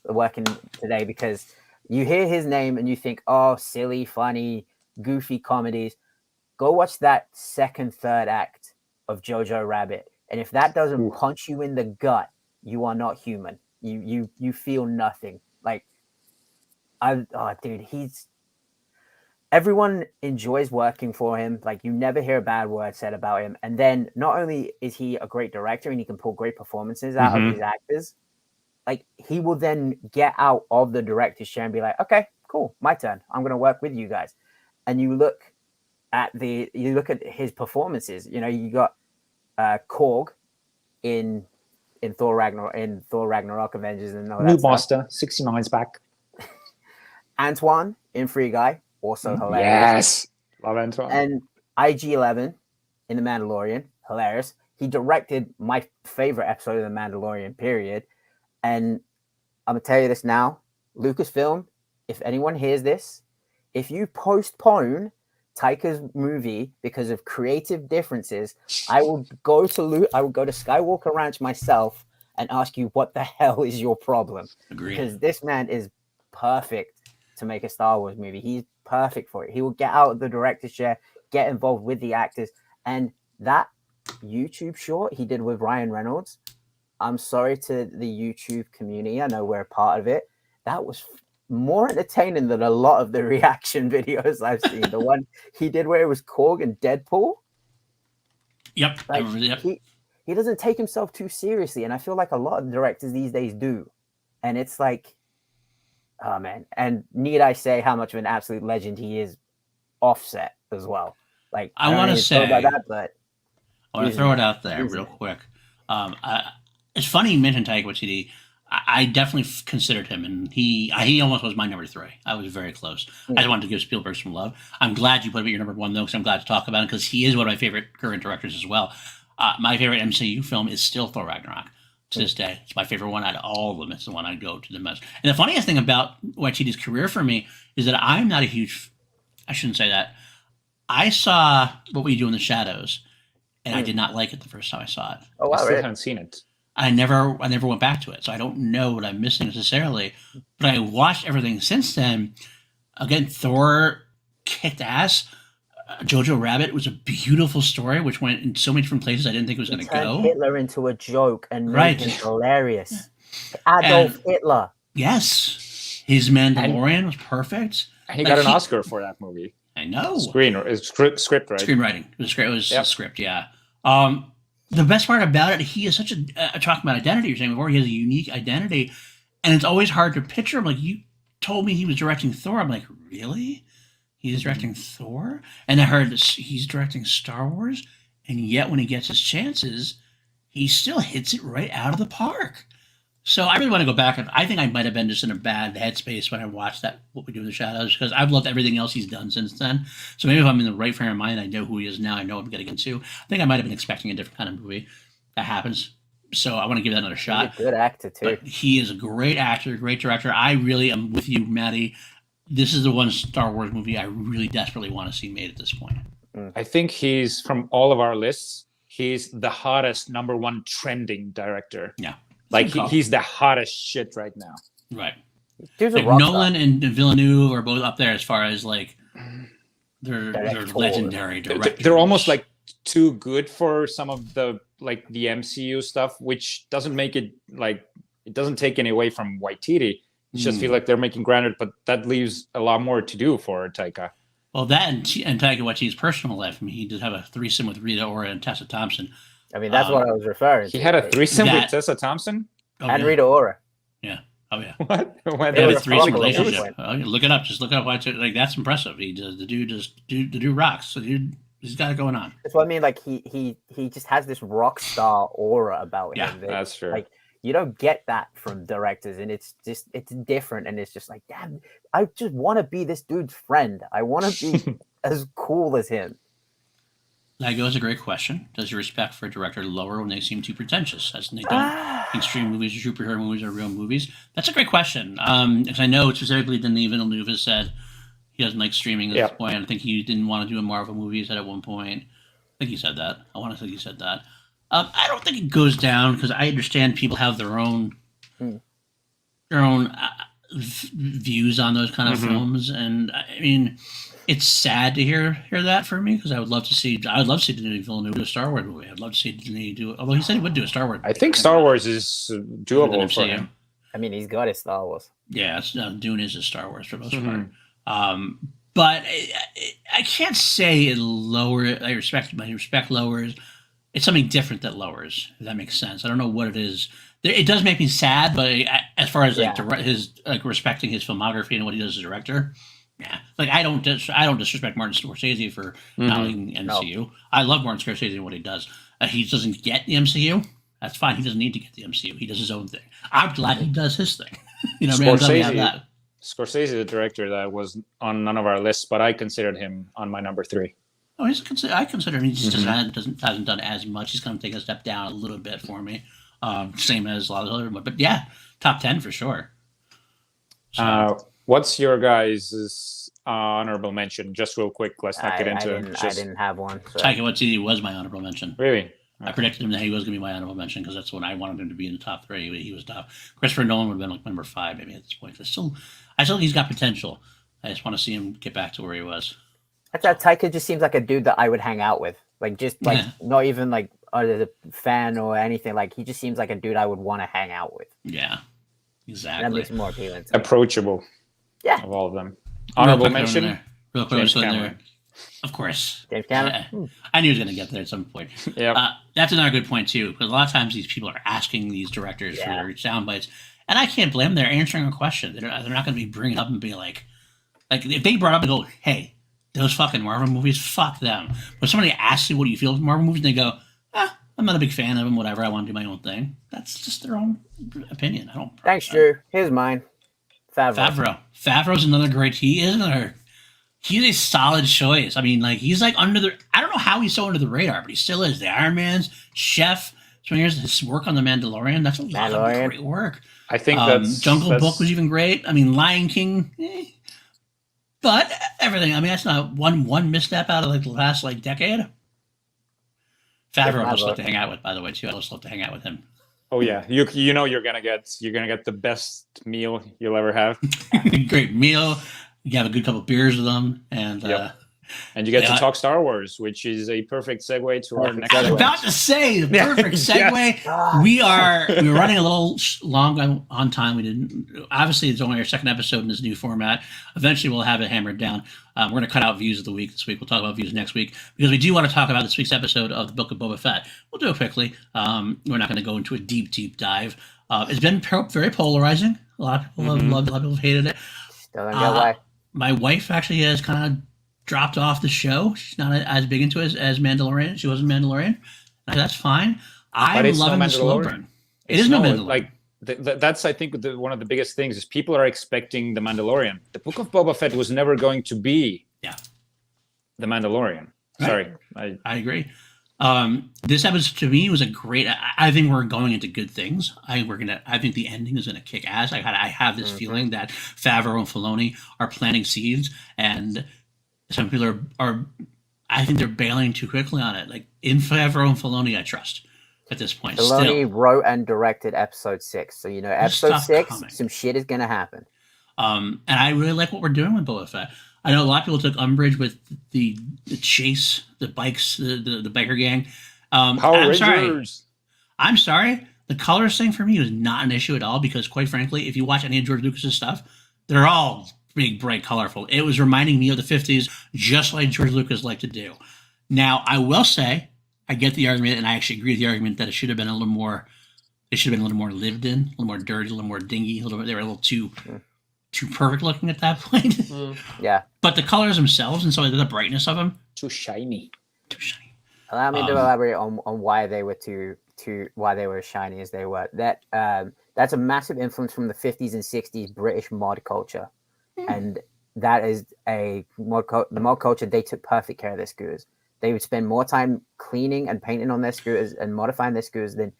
Speaker 3: working today because you hear his name and you think, oh, silly, funny, goofy comedies. Go watch that second, third act of Jojo Rabbit. And if that doesn't punch you in the gut, you are not human. You feel nothing. Like, everyone enjoys working for him. Like, you never hear a bad word said about him. And then not only is he a great director and he can pull great performances out of his actors, like, he will then get out of the director's chair and be like, okay, cool, my turn. I'm going to work with you guys. And you look at his performances. You know, you got Korg in Thor Ragnarok, Avengers, and all that
Speaker 2: New
Speaker 3: stuff.
Speaker 2: Master 69's back.
Speaker 3: Antoine in Free Guy, also hilarious.
Speaker 2: Yes, love Antoine.
Speaker 3: And IG-11 in The Mandalorian, hilarious. He directed my favorite episode of The Mandalorian, period. And I'm gonna tell you this now, Lucasfilm, if anyone hears this, if you postpone Taika's movie because of creative differences, I will go to Skywalker Ranch myself and ask you what the hell is your problem.
Speaker 1: Agreed.
Speaker 3: Because this man is perfect to make a Star Wars movie. He's perfect for it. He will get out of the director's chair, get involved with the actors, and that YouTube short he did with Ryan Reynolds, I'm sorry to the YouTube community, I know we're a part of it, that was more entertaining than a lot of the reaction videos I've seen. The one he did where it was Korg and Deadpool.
Speaker 1: Yep.
Speaker 3: Like,
Speaker 1: yep.
Speaker 3: He doesn't take himself too seriously, and I feel like a lot of directors these days do. And it's like, oh man. And need I say how much of an absolute legend he is offset as well. Like,
Speaker 1: I want to say
Speaker 3: about that, but
Speaker 1: I want to throw it out there real quick. It's funny you mentioned Taika Waititi. I definitely considered him, and he almost was my number 3. I was very close. I just wanted to give Spielberg some love. I'm glad you put him at your number 1, though, because I'm glad to talk about him, because he is one of my favorite current directors as well. My favorite MCU film is still Thor Ragnarok to this day. It's my favorite one out of all of them. It's the one I go to the most. And the funniest thing about Waititi's career for me is that I'm not a huge... I shouldn't say that. I saw What We Do in the Shadows, and I did not like it the first time I saw it.
Speaker 2: Oh, wow, I still haven't seen it.
Speaker 1: I never went back to it, so I don't know what I'm missing necessarily. But I watched everything since then. Again, Thor kicked ass. Jojo Rabbit was a beautiful story, which went in so many different places I didn't think it was going to go.
Speaker 3: Hitler into a joke and made
Speaker 1: Right.
Speaker 3: him hilarious. Adolf Hitler.
Speaker 1: Yes, his Mandalorian was perfect.
Speaker 2: He got an Oscar for that movie.
Speaker 1: I know.
Speaker 2: Script, right?
Speaker 1: Screenwriting. It was great. It was a script, yeah. The best part about it, he is such a talking about identity. You're saying before, he has a unique identity, and it's always hard to picture him. Like, you told me he was directing Thor. I'm like, really? He's directing Thor? And I heard he's directing Star Wars, and yet when he gets his chances, he still hits it right out of the park. So I really want to go back, and I think I might have been just in a bad headspace when I watched that What We Do in the Shadows, because I've loved everything else he's done since then. So maybe if I'm in the right frame of mind, I know who he is now, I know what I'm getting into. I think I might have been expecting a different kind of movie. That happens. So I want to give that another shot.
Speaker 3: He's a good actor too.
Speaker 1: But he is a great actor, great director. I really am with you, Matty. This is the one Star Wars movie I really desperately want to see made at this point.
Speaker 2: I think he's, from all of our lists, he's the hottest #1 trending director.
Speaker 1: Yeah.
Speaker 2: Like he's the hottest shit right now.
Speaker 1: Right.
Speaker 3: Dude's
Speaker 1: like Nolan and Villeneuve are both up there as far as like they're legendary directors.
Speaker 2: They're almost like too good for some of the like the MCU stuff, which doesn't make it like it doesn't take any away from Waititi. It just feel like they're making granted, but that leaves a lot more to do for Taika.
Speaker 1: Well, that and Taika Waititi's personal life. I mean, he did have a threesome with Rita Ora and Tessa Thompson.
Speaker 3: I mean, that's what I was referring to.
Speaker 2: He had a threesome with Tessa Thompson?
Speaker 3: And Rita Ora.
Speaker 1: Yeah. Oh, yeah.
Speaker 2: What?
Speaker 1: They have a threesome relationship. Look it up. Just look it up. Like, that's impressive. The dude rocks. So he's got it going on.
Speaker 3: That's what I mean. Like, he just has this rock star aura about him.
Speaker 2: Yeah, that's true.
Speaker 3: Like, you don't get that from directors, and it's different. And it's just like, damn, I just want to be this dude's friend. I want to be as cool as him.
Speaker 1: That goes a great question. Does your respect for a director lower when they seem too pretentious, as they don't extreme movies or superhero movies or real movies? That's a great question. Because I know specifically Denis Villeneuve has said he doesn't like streaming at this point. I think he didn't want to do a Marvel movie, he said at one point. I think he said that. I want to think he said that. I don't think it goes down because I understand people have their own views on those kind of films, and I mean, it's sad to hear that for me because I would love to see Denis Villeneuve do a Star Wars movie. I'd love to see Denis do. Although he said he would do a Star Wars movie.
Speaker 2: I think Star Wars is doable for him.
Speaker 3: I mean, he's got his Star Wars.
Speaker 1: Yeah, Dune is a Star Wars for the most part. But I can't say it lowers. My respect lowers. It's something different that lowers. If that makes sense. I don't know what it is. It does make me sad, but as far as his respecting his filmography and what he does as a director, yeah. Like I don't disrespect Martin Scorsese for not liking MCU. No. I love Martin Scorsese and what he does. He doesn't get the MCU. That's fine. He doesn't need to get the MCU. He does his own thing. I'm glad he does his thing.
Speaker 2: Scorsese is a director that was on none of our lists, but I considered him on my number 3.
Speaker 1: Oh, I consider him. He just hasn't done as much. He's going to take a step down a little bit for me. Same as a lot of other ones. But yeah, top 10 for sure. So,
Speaker 2: what's your guys' honorable mention? Just real quick. Let's not get into it.
Speaker 3: I didn't have one. So.
Speaker 1: Taika Waititi was my honorable mention.
Speaker 2: Really? Okay.
Speaker 1: I predicted him that he was going to be my honorable mention because that's what I wanted him to be in the top 3. He was top. Christopher Nolan would have been like number 5 maybe at this point. But I still think he's got potential. I just want to see him get back to where he was.
Speaker 3: Taika just seems like a dude that I would hang out with. Like, just like not even like as a fan or anything. Like, he just seems like a dude I would want to hang out with.
Speaker 1: Yeah, exactly.
Speaker 3: That makes him more appealing.
Speaker 2: Approachable. Yeah. Of all of them. Honorable mention.
Speaker 1: Real quick, there. Of course.
Speaker 3: James Cameron.
Speaker 1: I knew he was going to get there at some point.
Speaker 2: Yeah.
Speaker 1: That's another good point too, because a lot of times these people are asking these directors for their sound bites, and I can't blame them. They're answering a question. They're not going to be bringing up and be like if they brought up and go, hey, those fucking Marvel movies, fuck them. But somebody asks you what do you feel of Marvel movies, and they go, I'm not a big fan of them, whatever, I want to do my own thing. That's just their own opinion. I don't.
Speaker 3: Thanks, Drew. Here's mine.
Speaker 1: Favreau's another great. He's a solid choice. I mean, like he's like I don't know how he's so under the radar, but he still is. The Iron Man's, Chef. So here's his work on the Mandalorian. That's a lot of great work.
Speaker 2: I think that's
Speaker 1: Jungle Book was even great. I mean, Lion King. But everything. I mean, that's not one misstep out of like the last like decade. Favreau I just love to hang out with, by the way, too. I just love to hang out with him.
Speaker 2: Oh yeah, you know you're gonna get the best meal you'll ever have.
Speaker 1: Great meal. You have a good couple of beers with them, and
Speaker 2: and you get to talk Star Wars, which is a perfect segue to our next.
Speaker 1: I was about to say the perfect segue.
Speaker 2: Yes.
Speaker 1: We were running a little long on time. We didn't. Obviously, it's only our second episode in this new format. Eventually, we'll have it hammered down. We're going to cut out views of the week this week. We'll talk about views next week because we do want to talk about this week's episode of the Book of Boba Fett. We'll do it quickly. We're not going to go into a deep dive. It's been very polarizing. A lot of people have loved it. A lot of people have hated it.
Speaker 3: Still don't get why.
Speaker 1: My wife actually has kind of dropped off the show. She's not as big into it as Mandalorian. She wasn't Mandalorian. That's fine. I'm loving the slow burn. It is no Mandalorian.
Speaker 2: Like that's I think one of the biggest things is people are expecting the Mandalorian. The Book of Boba Fett was never going to be the Mandalorian.
Speaker 1: Right.
Speaker 2: Sorry,
Speaker 1: I agree. This episode to me was a great. I think we're going into good things. I think the ending is gonna kick ass. I have this feeling that Favreau and Filoni are planting seeds, and some people are. I think they're bailing too quickly on it. Like in Favreau and Filoni, I trust at this point.
Speaker 3: Filoni wrote and directed episode 6, so episode 6,
Speaker 1: coming.
Speaker 3: some shit is gonna happen.
Speaker 1: And I really like what we're doing with Boba Fett. I know a lot of people took umbrage with the chase, the bikes, the biker gang.
Speaker 2: Power Rangers.
Speaker 1: I'm sorry. The colors thing for me was not an issue at all because, quite frankly, if you watch any of George Lucas's stuff, they're all big, bright, colorful. It was reminding me of the 50s, just like George Lucas liked to do. Now, I will say, I get the argument, and I actually agree with the argument that it should have been a little more. It should have been a little more lived in, a little more dirty, a little more dingy. They were a little too perfect looking at that point.
Speaker 3: Yeah.
Speaker 1: But the colors themselves and some of the brightness of them,
Speaker 2: too shiny.
Speaker 3: Allow me to elaborate on why they were why they were as shiny as they were. That's a massive influence from the 50s and 60s British mod culture, and that is the mod culture. They took perfect care of their scooters. They would spend more time cleaning and painting on their scooters and modifying their scooters than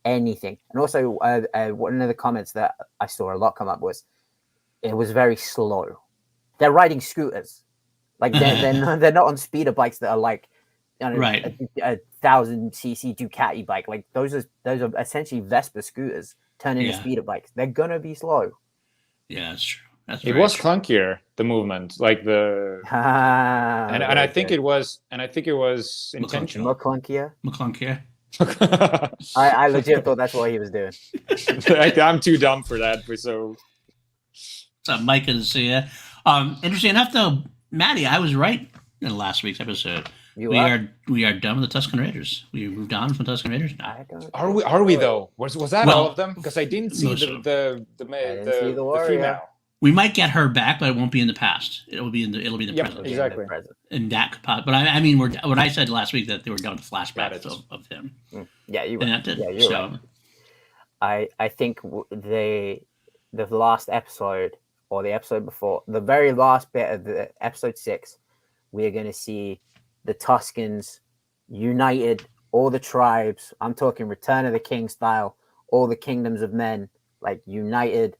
Speaker 3: anything. And also, one of the comments that I saw a lot come up was, it was very slow. They're riding scooters, like they're not on speeder bikes that are like, a 1,000cc Ducati bike. Like those are essentially Vespa scooters turned into speeder bikes. They're gonna be slow.
Speaker 1: Yeah, that's true.
Speaker 2: It was clunkier, the movement, like the and I think it was intentional.
Speaker 1: McClunkier.
Speaker 3: I legit thought that's what he was doing.
Speaker 2: I'm too dumb for that. So
Speaker 1: Mike and Sia. Interesting enough, though, Matty, I was right in last week's episode. We are done with the Tusken Raiders. We moved on from Tusken Raiders.
Speaker 2: Are we though? Was that all of them? Because I didn't see the female.
Speaker 1: We might get her back, but it won't be in the past. It'll be in the present.
Speaker 2: Exactly.
Speaker 1: In that, but I mean, what I said last week that they were done with flashbacks of him.
Speaker 3: Yeah, you're right.
Speaker 1: You're
Speaker 3: right. I think the last episode or the episode before, the very last bit of the episode 6, we are going to see the Tuskens united, all the tribes. I'm talking Return of the King style, all the kingdoms of men, like united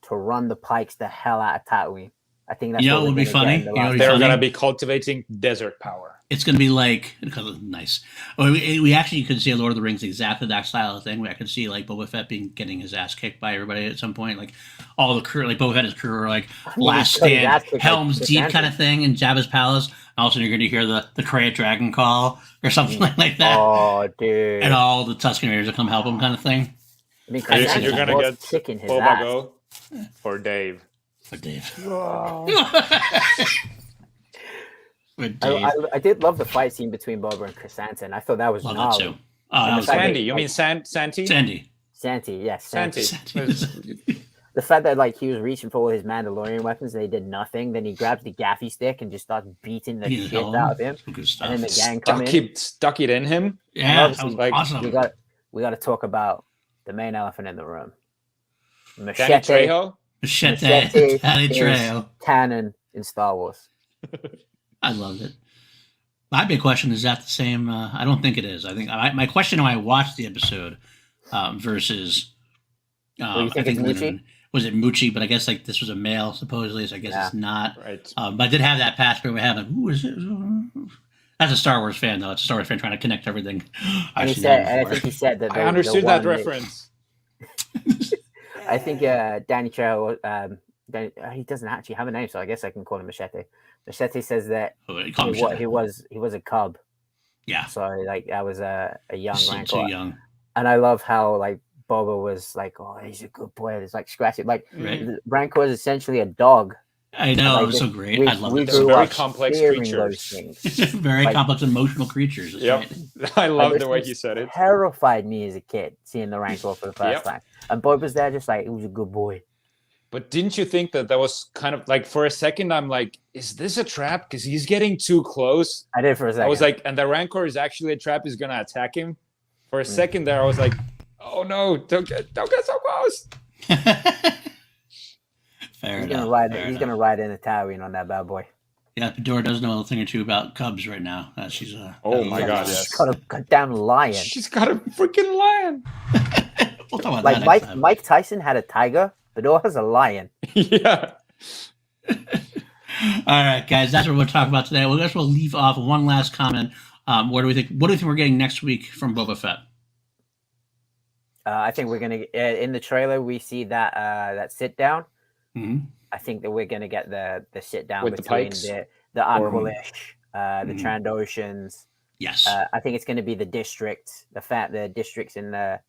Speaker 3: to run the Pikes the hell out of Tatooine. I think that's
Speaker 1: what would be funny.
Speaker 2: They're going to be cultivating desert power.
Speaker 1: It's going to be like nice. We actually could see a Lord of the Rings exactly that style of thing. Where I could see like Boba Fett getting his ass kicked by everybody at some point. Like all the crew, like Boba Fett and his crew are like last stand, Helm's Deep kind of thing in Jabba's palace. All of a sudden, you're going to hear the Krayt Dragon call or something like that.
Speaker 3: Oh, dude!
Speaker 1: And all the Tusken Raiders will come help him, kind of thing.
Speaker 3: I mean,
Speaker 2: you're going to get Boba Go for Dave.
Speaker 1: For Dave.
Speaker 3: I did love the fight scene between Boba and Chrysanthemum. I thought that was gnarly.
Speaker 2: Sandy. You mean Santi?
Speaker 3: Santi, yes.
Speaker 2: Santi.
Speaker 3: The fact that he was reaching for all his Mandalorian weapons and they did nothing, then he grabs the gaffy stick and just starts beating the shit out of him. And then the gang come in.
Speaker 2: Stuck it in him.
Speaker 1: Yeah, that was awesome.
Speaker 3: We got to talk about the main elephant in the room.
Speaker 2: Machete.
Speaker 1: Danny Trejo.
Speaker 3: Canon in Star Wars.
Speaker 1: I loved it. My big question is that the same? I don't think it is. I think my question when I watched the episode versus I think was it Moochie? But I guess this was a male supposedly, so I guess it's not.
Speaker 2: Right.
Speaker 1: But I did have that pass where we have who is it? That's a Star Wars fan, though. It's a Star Wars fan trying to connect everything.
Speaker 3: And I think he said that
Speaker 2: I understood that reference.
Speaker 3: I think Danny Trejo, he doesn't actually have a name, so I guess I can call him Machete. Machete says that he was a cub.
Speaker 1: Yeah.
Speaker 3: So like that was a young Rancor.
Speaker 1: Too young.
Speaker 3: And I love how like Boba was like, oh, he's a good boy. It's like scratching. Like Rancor is essentially a dog.
Speaker 1: I know,
Speaker 3: like,
Speaker 1: it was so great. I love it.
Speaker 2: They're very complex creatures.
Speaker 3: Those things.
Speaker 1: Very complex emotional creatures.
Speaker 2: Yep. I love the way he said it.
Speaker 3: Terrified me as a kid seeing the Rancor for the first time. And Boba's there just like, he was a good boy.
Speaker 2: But didn't you think that was kind of like, for a second, I'm like, is this a trap? Because he's getting too close.
Speaker 3: I did for a second.
Speaker 2: I was like, and the Rancor is actually a trap, he's going to attack him. For a second there, I was like, oh no, don't get so close.
Speaker 3: He's gonna ride in a Tatooine on that bad boy.
Speaker 1: Yeah, Bidoor does know a thing or two about cubs right now. She's
Speaker 2: oh my god, yes.
Speaker 3: She's got a goddamn lion.
Speaker 2: She's got a freaking lion.
Speaker 1: We'll talk about
Speaker 3: like
Speaker 1: that next time.
Speaker 3: Mike Tyson had a tiger. Bidoor has a lion.
Speaker 2: Yeah.
Speaker 1: All right, guys, that's what we'll talk about today. Well, I guess we'll leave off with one last comment. What do we think we're getting next week from Boba Fett?
Speaker 3: I think we're gonna in the trailer we see that sit down.
Speaker 1: Mm-hmm.
Speaker 3: I think that we're gonna get the sit down
Speaker 2: with
Speaker 3: between the Aqualish, the Trandoshans.
Speaker 1: Yes.
Speaker 3: I think it's gonna be the district, the districts in the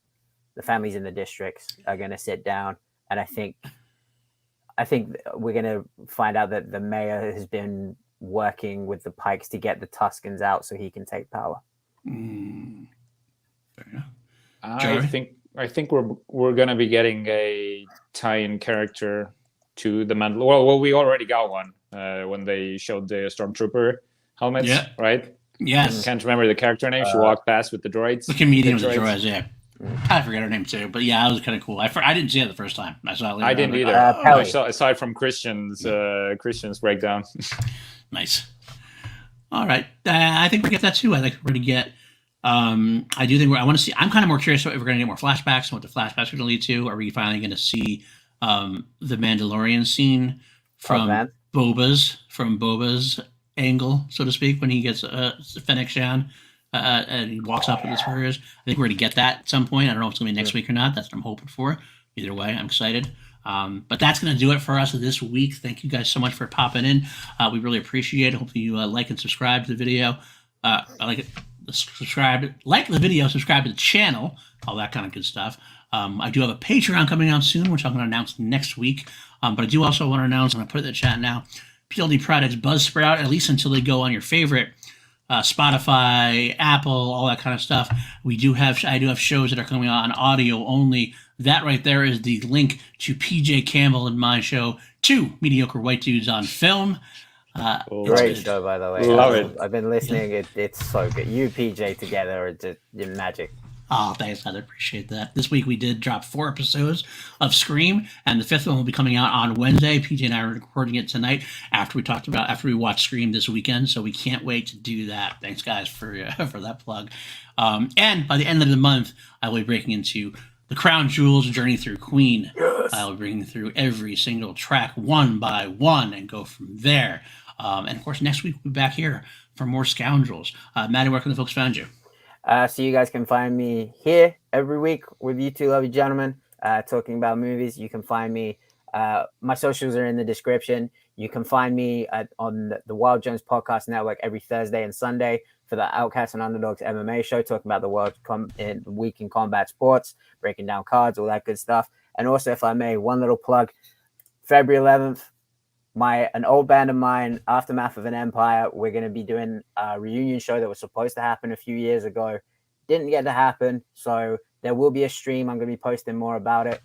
Speaker 3: families in the districts are gonna sit down, and I think we're gonna find out that the mayor has been working with the Pikes to get the Tuskens out so he can take power.
Speaker 1: Fair enough.
Speaker 2: I think we're gonna be getting a tie-in character to the Mandalorian. Well, we already got one when they showed the Stormtrooper helmets, right?
Speaker 1: Yes.
Speaker 2: Can't remember the character name. She walked past with the droids.
Speaker 1: The comedian with the droids, yeah. I forget her name too, but yeah, it was kind of cool. I didn't see it the first time. I saw it later.
Speaker 2: I didn't either. I saw, aside from Christian's breakdown.
Speaker 1: Nice. All right, I think we get that too. I think we're going to get. I do think I want to see. I'm kind of more curious if we're going to get more flashbacks and what the flashbacks are going to lead to. Are we finally going to see the Mandalorian scene from Boba's angle, so to speak, when he gets Fennec down and he walks up with his spurs? I think we're going to get that at some point. I don't know if it's going to be next week or not. That's what I'm hoping for. Either way, I'm excited. But that's going to do it for us this week. Thank you guys so much for popping in. We really appreciate it. Hopefully you like and subscribe to the video. Subscribe the video, subscribe to the channel, all that kind of good stuff. I do have a Patreon coming out soon, which I'm going to announce next week. But I do also want to announce, I'm going to put it in the chat now, PLD Products Buzzsprout, at least until they go on your favorite Spotify, Apple, all that kind of stuff. I do have shows that are coming out on audio only. That right there is the link to PJ Campbell and my show, Two Mediocre White Dudes on Film.
Speaker 3: Great show, by the way.
Speaker 2: Love it.
Speaker 3: I've been listening. It's so good. You, PJ, together are just magic.
Speaker 1: Oh, thanks, I appreciate that. This week we did drop 4 episodes of Scream, and the 5th one will be coming out on Wednesday. PJ and I are recording it tonight after we watched Scream this weekend, so we can't wait to do that. Thanks, guys, for that plug. And by the end of the month, I will be breaking into The Crown Jewels Journey Through Queen. Yes. I will be bringing through every single track one by one and go from there. And of course, next week we'll be back here for more Scoundrels. Matty, where can the folks find you?
Speaker 3: So you guys can find me here every week with you two lovely gentlemen talking about movies. You can find me. My socials are in the description. You can find me on the Wild Jones Podcast Network every Thursday and Sunday for the Outcasts and Underdogs MMA show, talking about the week in combat sports, breaking down cards, all that good stuff. And also, if I may, one little plug, February 11th, an old band of mine, Aftermath of an Empire, we're going to be doing a reunion show that was supposed to happen a few years ago. Didn't get to happen, so there will be a stream. I'm going to be posting more about it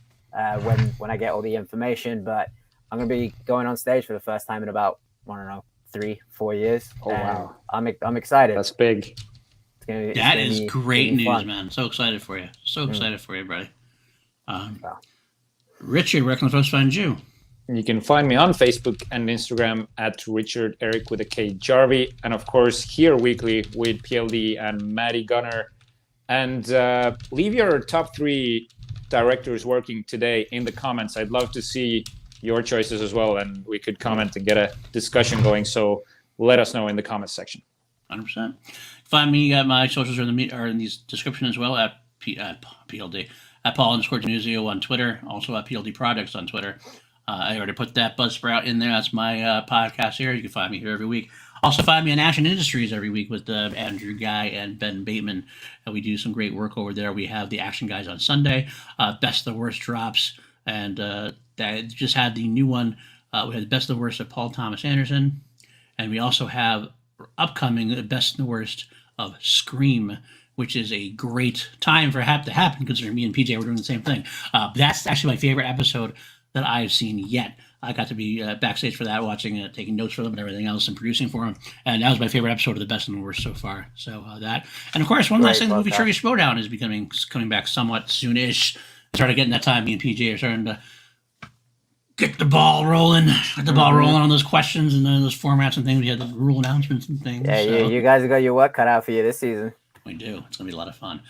Speaker 3: when I get all the information, but I'm going to be going on stage for the first time in about, 3-4 years.
Speaker 2: Oh, wow.
Speaker 3: I'm excited.
Speaker 2: That's big.
Speaker 1: That is great news, fun. Man. So excited for you. So excited for you, buddy. Richard, where can the folks find you?
Speaker 2: You can find me on Facebook and Instagram at Richard-Erik with a K Jarvi, and of course here weekly with PLD and Matty Gunner. And leave your top 3 directors working today in the comments. I'd love to see your choices as well, and we could comment and get a discussion going. So let us know in the comments section.
Speaker 1: 100%. Find me at my socials are in the description as well at PLD at Paul_Denuzio on Twitter, also at PLD Products on Twitter. I already put that Buzzsprout in there. That's my podcast here. You can find me here every week. Also find me on Action Industries every week with Andrew Guy and Ben Bateman. We do some great work over there. We have the Action Guys on Sunday. Best of the Worst drops. And that just had the new one. We had the Best of the Worst of Paul Thomas Anderson. And we also have upcoming the Best and the Worst of Scream, which is a great time for it to happen considering me and PJ were doing the same thing. That's actually my favorite episode that I've seen yet. I got to be backstage for that, watching it, taking notes for them and everything else, and producing for them. And that was my favorite episode of the Best and the Worst so far. So that, and of course, one last thing, the movie Trivia Showdown is coming back somewhat soonish. Started getting that time. Me and PJ are starting to get the ball rolling. On those questions and those formats and things. We had the rule announcements and things.
Speaker 3: Yeah, so. You guys got your work cut out for you this season.
Speaker 1: We do. It's gonna be a lot of fun.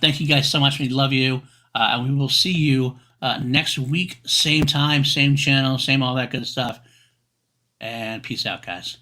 Speaker 1: Thank you guys so much. We love you, and we will see you next week, same time, same channel, same all that good stuff. And peace out, guys.